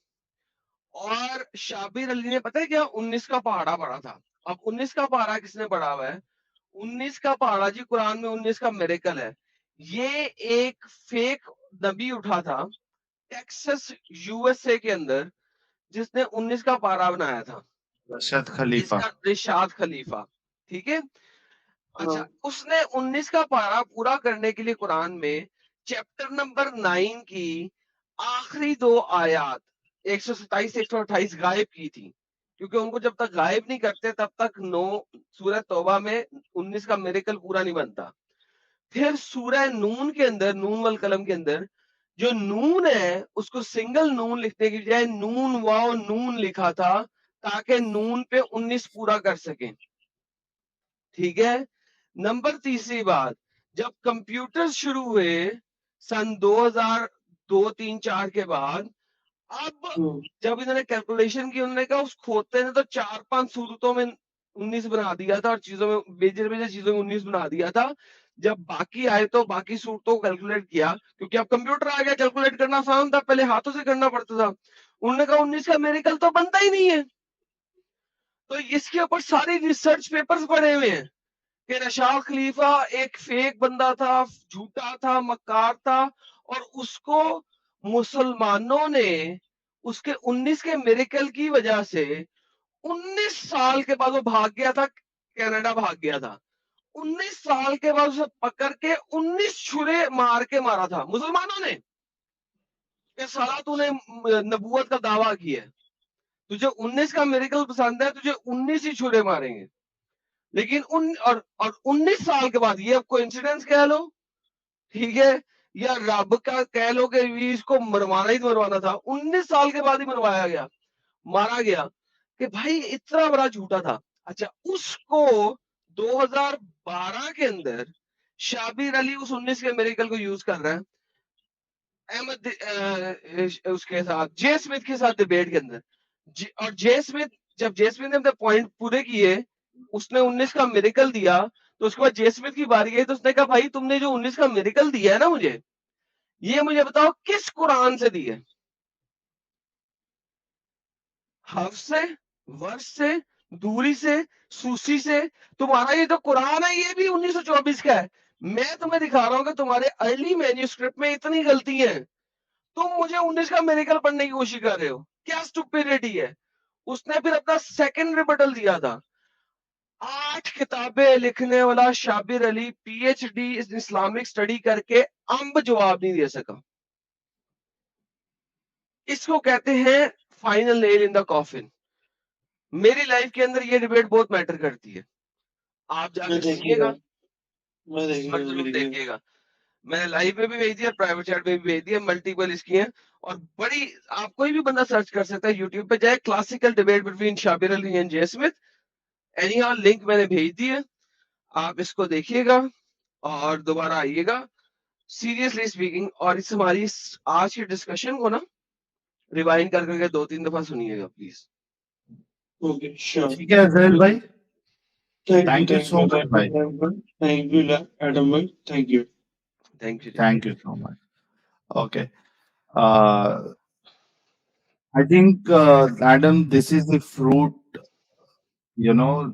اور شابر علی نے پتہ ہے کیا 19 کا پہاڑا پڑھا تھا. اب 19 کا پہاڑا کس نے پڑھا ہوا ہے؟ 19 کا پہاڑا جی قرآن میں 19 کا میریکل ہے. یہ ایک فیک نبی اٹھا تھا ٹیکسس یو ایس اے کے اندر جس نے 19 کا پارا بنایا تھا, Rashad جس Khalifa. کا رشاد خلیفہ. ٹھیک ہے, اچھا اس نے 19 کا پارا پورا کرنے کے لیے قرآن میں چیپٹر نمبر 9 کی آخری 2 آیات 127 128 غائب کی تھی, کیونکہ ان کو جب تک غائب نہیں کرتے تب تک سورہ توبہ میں 19 کا میریکل پورا نہیں بنتا. پھر سورہ نون کے اندر, نون والقلم کے اندر جو نون ہے اس کو سنگل نون لکھنے کی بجائے نون واو نون لکھا تھا تاکہ نون پہ 19 پورا کر سکیں. ٹھیک ہے, نمبر تیسری بات, جب کمپیوٹر شروع ہوئے سن 2002 3 4 کے بعد, اب جب انہوں نے کیلکولیشن کی, انہوں نے کہا اس کھوتے نے تو 4-5 صورتوں میں 19 بنا دیا تھا, اور چیزوں میں میجر چیزوں میں 19 بنا دیا تھا. جب باقی آئے تو باقی صورتوں کو کیلکولیٹ کیا, کیونکہ اب کمپیوٹر آ گیا, کیلکولیٹ کرنا آسان تھا, پہلے ہاتھوں سے کرنا پڑتا تھا. انہوں نے کہا 19 کا میریکل تو بنتا ہی نہیں ہے. تو اس کے اوپر ساری ریسرچ پیپرز پڑے ہوئے ہیں کہ رشاد خلیفہ ایک فیک بندہ تھا, جھوٹا تھا, مکار تھا, اور اس کو مسلمانوں نے اس کے 19 کے میریکل کی وجہ سے 19 سال کے بعد وہ بھاگ گیا تھا, کینیڈا بھاگ گیا تھا. 19 سال کے بعد اسے پکڑ کے 19 چھرے مار کے مارا تھا مسلمانوں نے کہ سالہ تو نے نبوت کا دعویٰ کیا ہے, تجھے 19 کا میریکل پسند ہے, تجھے 19 ہی چھرے ماریں گے. لیکن اور 19 سال کے بعد, یہ اب کوئنسیڈنس کہہ لو, ٹھیک ہے, یا رب کا کہہ لو کہ اس کو مروانا ہی مروانا تھا, 19 سال کے بعد ہی مروایا گیا, مارا گیا, کہ بھائی اتنا بڑا جھوٹا تھا. اچھا اس کو 2012 کے اندر شابر علی اس 19 کے میریکل کو یوز کر رہا ہے احمد اس کے ساتھ, جے اسمتھ کے ساتھ ڈیبیٹ کے اندر. اور جے اسمتھ, جب جے اسمتھ نے اپنے پوائنٹ پورے کیے, اس نے 19 کا میریکل دیا, تو اس کے بعد جے اسمتھ کی باری آئی تو اس نے کہا بھائی تم نے جو 19 کا میریکل دیا ہے نا مجھے, یہ مجھے بتاؤ کس قرآن سے دی ہے؟ حفظ سے, ورش سے, دوری سے, سوسی سے؟ تمہارا یہ تو قرآن ہے یہ بھی 1924 کا ہے. میں تمہیں دکھا رہا ہوں کہ تمہارے ارلی مینیوسکرپٹ میں اتنی غلطی ہیں, تم مجھے 19 کا میریکل پڑھنے کی کوشش کر رہے ہو, کیا سٹوپیڈیٹی ہے. اس نے پھر اپنا سیکنڈ ریبٹل دیا تھا. 8 کتابیں لکھنے والا Shabir Ali P H D Islamic study کر کے امب جواب نہیں دے سکا. اس کو کہتے ہیں فائنل نیل ان دا کافن. میری لائف کے اندر یہ ڈیبیٹ بہت میٹر کرتی ہے, آپ جا کے سنیے گا اور ضرور دیکھیے گا. میں نے لائیو میں بھی بھیج دیا, پرائیویٹ چیٹ میں بھی بھیج دیا, ملٹیپل اس کی ہیں, اور بڑی, آپ کوئی بھی بندہ سرچ کر سکتا ہے یوٹیوب پہ جائے, classical debate between Shabir Ali and J Smith. Anyhow link میں نے بھیج دی ہے, آپ اس کو دیکھیے گا اور دوبارہ آئیے گا. سیریسلی اسپیکنگ, اور اس ہماری آج کی ڈسکشن کو نا ریوائنڈ کر کے 2-3 دفعہ سنیے گا پلیز. Okay sure. ٹھیک ہے سہیل بھائی, Thank you so much, bhai. Thank you, Adam bhai. Thank you. Thank you. Thank you so much. Okay. I think, Adam, this is the fruit, you know,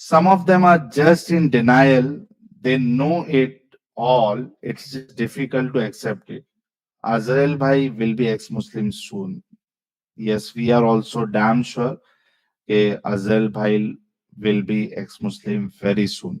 Some of them are just in denial. They know it all. It's just difficult to accept it. Azrael bhai will be ex-Muslim soon. Yes, we are also damn sure that Azrael bhai will be ex-Muslim very soon.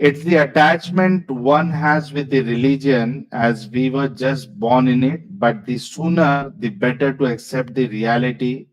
It's the attachment one has with the religion, as we were just born in it, but the sooner the better to accept the reality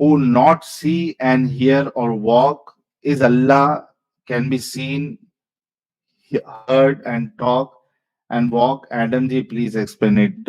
who not see and hear or walk. Is Allah can be seen, heard and talk and walk? Adam ji, please explain it.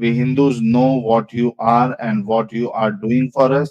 We Hindus know what you are and what you are doing for us.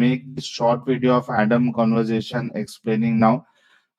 make this short video of Adam conversation explaining now।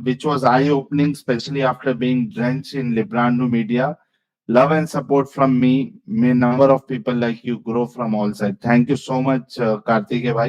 which was eye opening, especially after being drenched in Librando media. Love and support from me. May number of people like you grow from all sides. Thank you so much, Karthike bhai.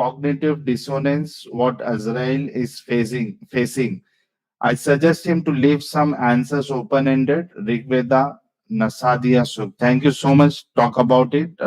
cognitive dissonance what Azrael is facing. I suggest him to leave some answers open-ended. Rigveda, Nasadia Sukh. Thank you so much. Talk about it.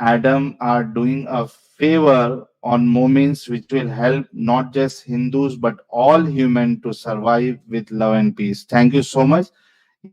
Adam are doing a favor on moments which will help not just Hindus but all human to survive with love and peace. Thank you so much.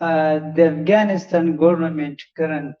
the Afghanistan government current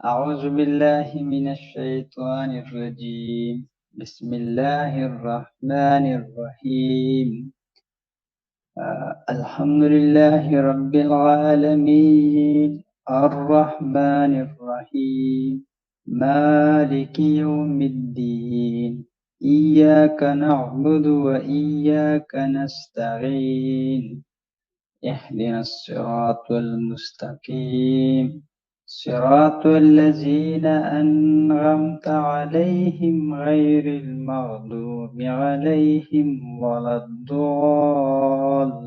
أعوذ بالله من الشيطان الرجيم. بسم الله الرحمن الرحيم. الحمد لله رب العالمين الرحمن الرحيم مالك يوم الدين إياك نعبد وإياك نستعين اهدنا الصراط المستقيم صراط الذين أنعمت عليهم غير المغضوب عليهم ولا الضالين.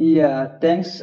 Yeah, thanks,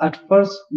At first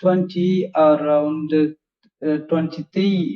23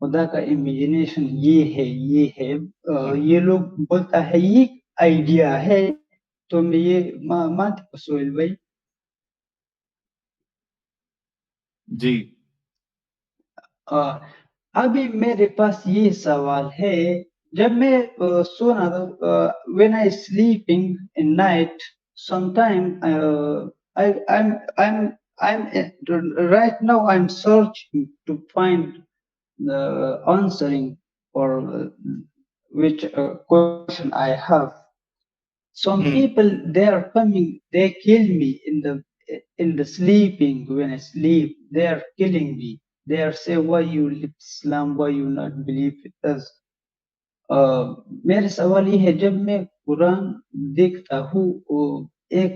خدا کا امیجنیشن یہ ہے یہ لوگ بولتا ہے یہ آئیڈیا ہے، تو میں یہ مانتے ہو سہیل بھائی؟ جی ابھی میرے پاس یہ سوال ہے، جب میں سونا تھا، when I sleeping in night sometime I'm right now I'm searching to find the answering for which question I have. Some people, they are coming, they kill me in the sleeping. When I sleep, they are killing me. They are say, why you leave Islam, why you not believe with us? میرے سوال یہ ہے، جب میں قرآن دیکھتا ہوں، ایک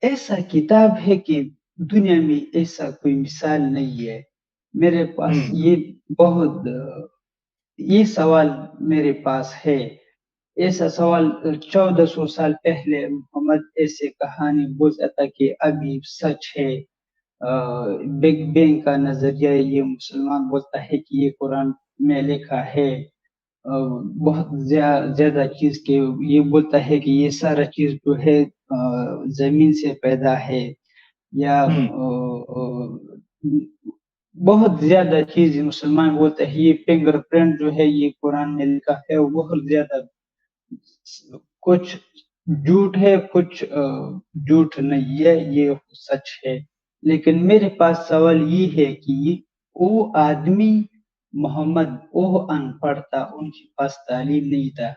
ایسا کتاب ہے کہ دنیا میں ایسا کوئی مثال نہیں ہے. میرے پاس یہ بہت یہ سوال میرے پاس ہے. ایسا سوال 1400 سال پہلے محمد ایسے کہانی بولتا تھا کہ ابھی سچ ہے. بگ بینگ کا نظریہ یہ مسلمان بولتا ہے کہ یہ قرآن میں لکھا ہے. بہت زیادہ چیز کے یہ بولتا ہے کہ یہ سارا چیز جو ہے زمین سے پیدا ہے، یا بہت زیادہ چیز مسلمان بولتے ہیں. یہ فنگر پرنٹ جو ہے یہ قرآن میں لکھا ہے، بہت زیادہ کچھ جھوٹ ہے، کچھ جھوٹ نہیں ہے، یہ سچ ہے. لیکن میرے پاس سوال یہ ہے کہ وہ آدمی محمد وہ ان پڑھ تھا، ان کے پاس تعلیم نہیں تھا،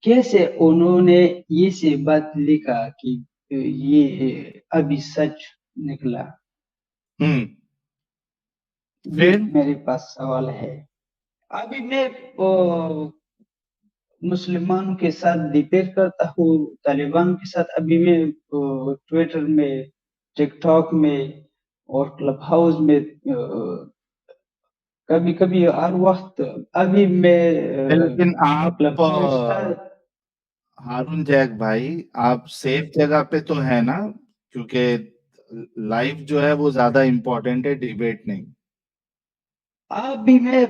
کیسے انہوں نے یہ سے بات لکھا کہ یہ ابھی سچ نکلا؟ یہ میرے پاس سوال ہے. ابھی میں مسلمانوں کے ساتھ ڈبیٹ کرتا ہوں، طالبان کے ساتھ. ابھی میں ٹویٹر میں، ٹک ٹاک میں اور کلب ہاؤس میں کبھی کبھی ہر وقت. ابھی میں لیکن آپ کلب ہاؤس ہارون جیک بھائی، آپ سیف جگہ پہ تو ہے نا؟ کیونکہ لائف جو ہے وہ زیادہ امپورٹنٹ ہے، ڈیبیٹ نہیں. ابھی میں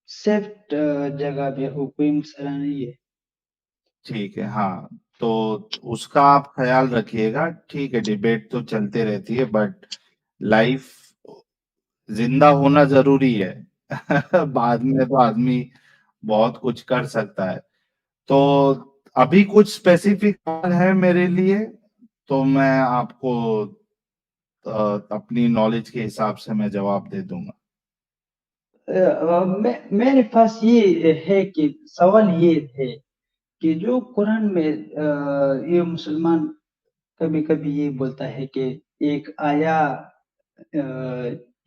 سیف جگہ پہ ہوں، کوئی مسئلہ نہیں ہے. ٹھیک ہے، ہاں تو اس کا آپ خیال رکھیے گا. ٹھیک ہے، ڈیبیٹ تو چلتے رہتی ہے، بٹ لائف زندہ ہونا ضروری ہے. بعد میں تو آدمی بہت کچھ کر سکتا ہے. تو ابھی کچھ اسپیسیفک ہے میرے لیے، تو میں آپ کو اپنی نالج کے حساب سے میں جواب دے دوں گا. میرے پاس یہ ہے کہ سوال یہ ہے کہ جو قرآن میں یہ مسلمان کبھی کبھی یہ بولتا ہے کہ ایک آیا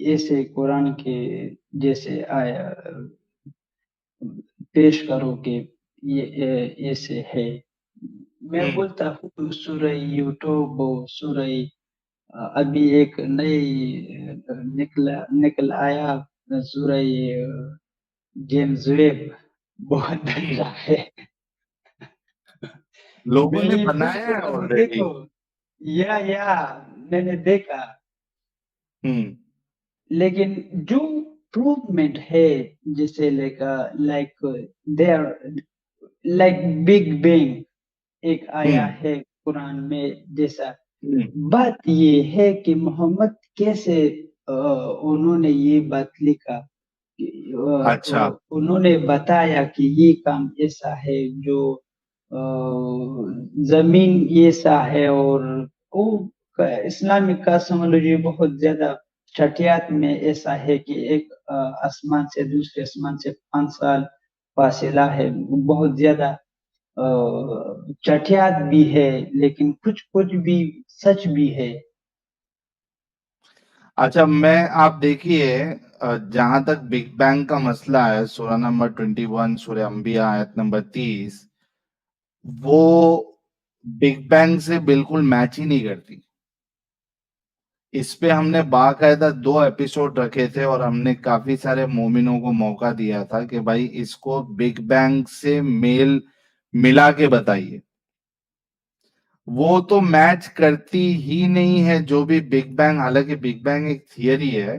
ایسے قرآن کے جیسے آیا پیش کرو کہ یہ ایسے ہے. میں بولتا ہوں سورہ یوٹیوب، سورہ ابھی ایک نئی نکل آیا سورہ جیمز ویب، بہت اچھا ہے. لوگوں نے بنایا ہے آلریڈی. یا میں نے دیکھا، لیکن جو پروومنٹ ہے جیسے like there like big bang ایک آیا ہے قرآن میں جیسا. بات یہ ہے کہ محمد کیسے انہوں نے یہ بات لکھا، انہوں نے بتایا کہ یہ کام ایسا ہے، جو زمین ایسا ہے. اور اسلامک کاسمولوجی بہت زیادہ چٹیات میں ایسا ہے کہ ایک آسمان سے دوسرے آسمان سے 5 سال فاصلہ ہے. بہت زیادہ چٹیات بھی ہے، لیکن کچھ بھی سچ بھی ہے. اچھا، آپ دیکھیے، جہاں تک بگ بینگ کا مسئلہ ہے، سورہ نمبر 21 سورہ انبیاء آیت نمبر 30، وہ بگ بینگ سے بالکل میچ ہی نہیں کرتی. اس پہ ہم نے باقاعدہ 2 ایپیسوڈ رکھے تھے، اور ہم نے کافی سارے مومنوں کو موقع دیا تھا کہ بھائی اس کو بگ بینگ سے میل ملا کے بتائیے. وہ تو میچ کرتی ہی نہیں ہے. جو بھی بگ بینگ، حالانکہ بگ بینگ ایک تھیوری ہے،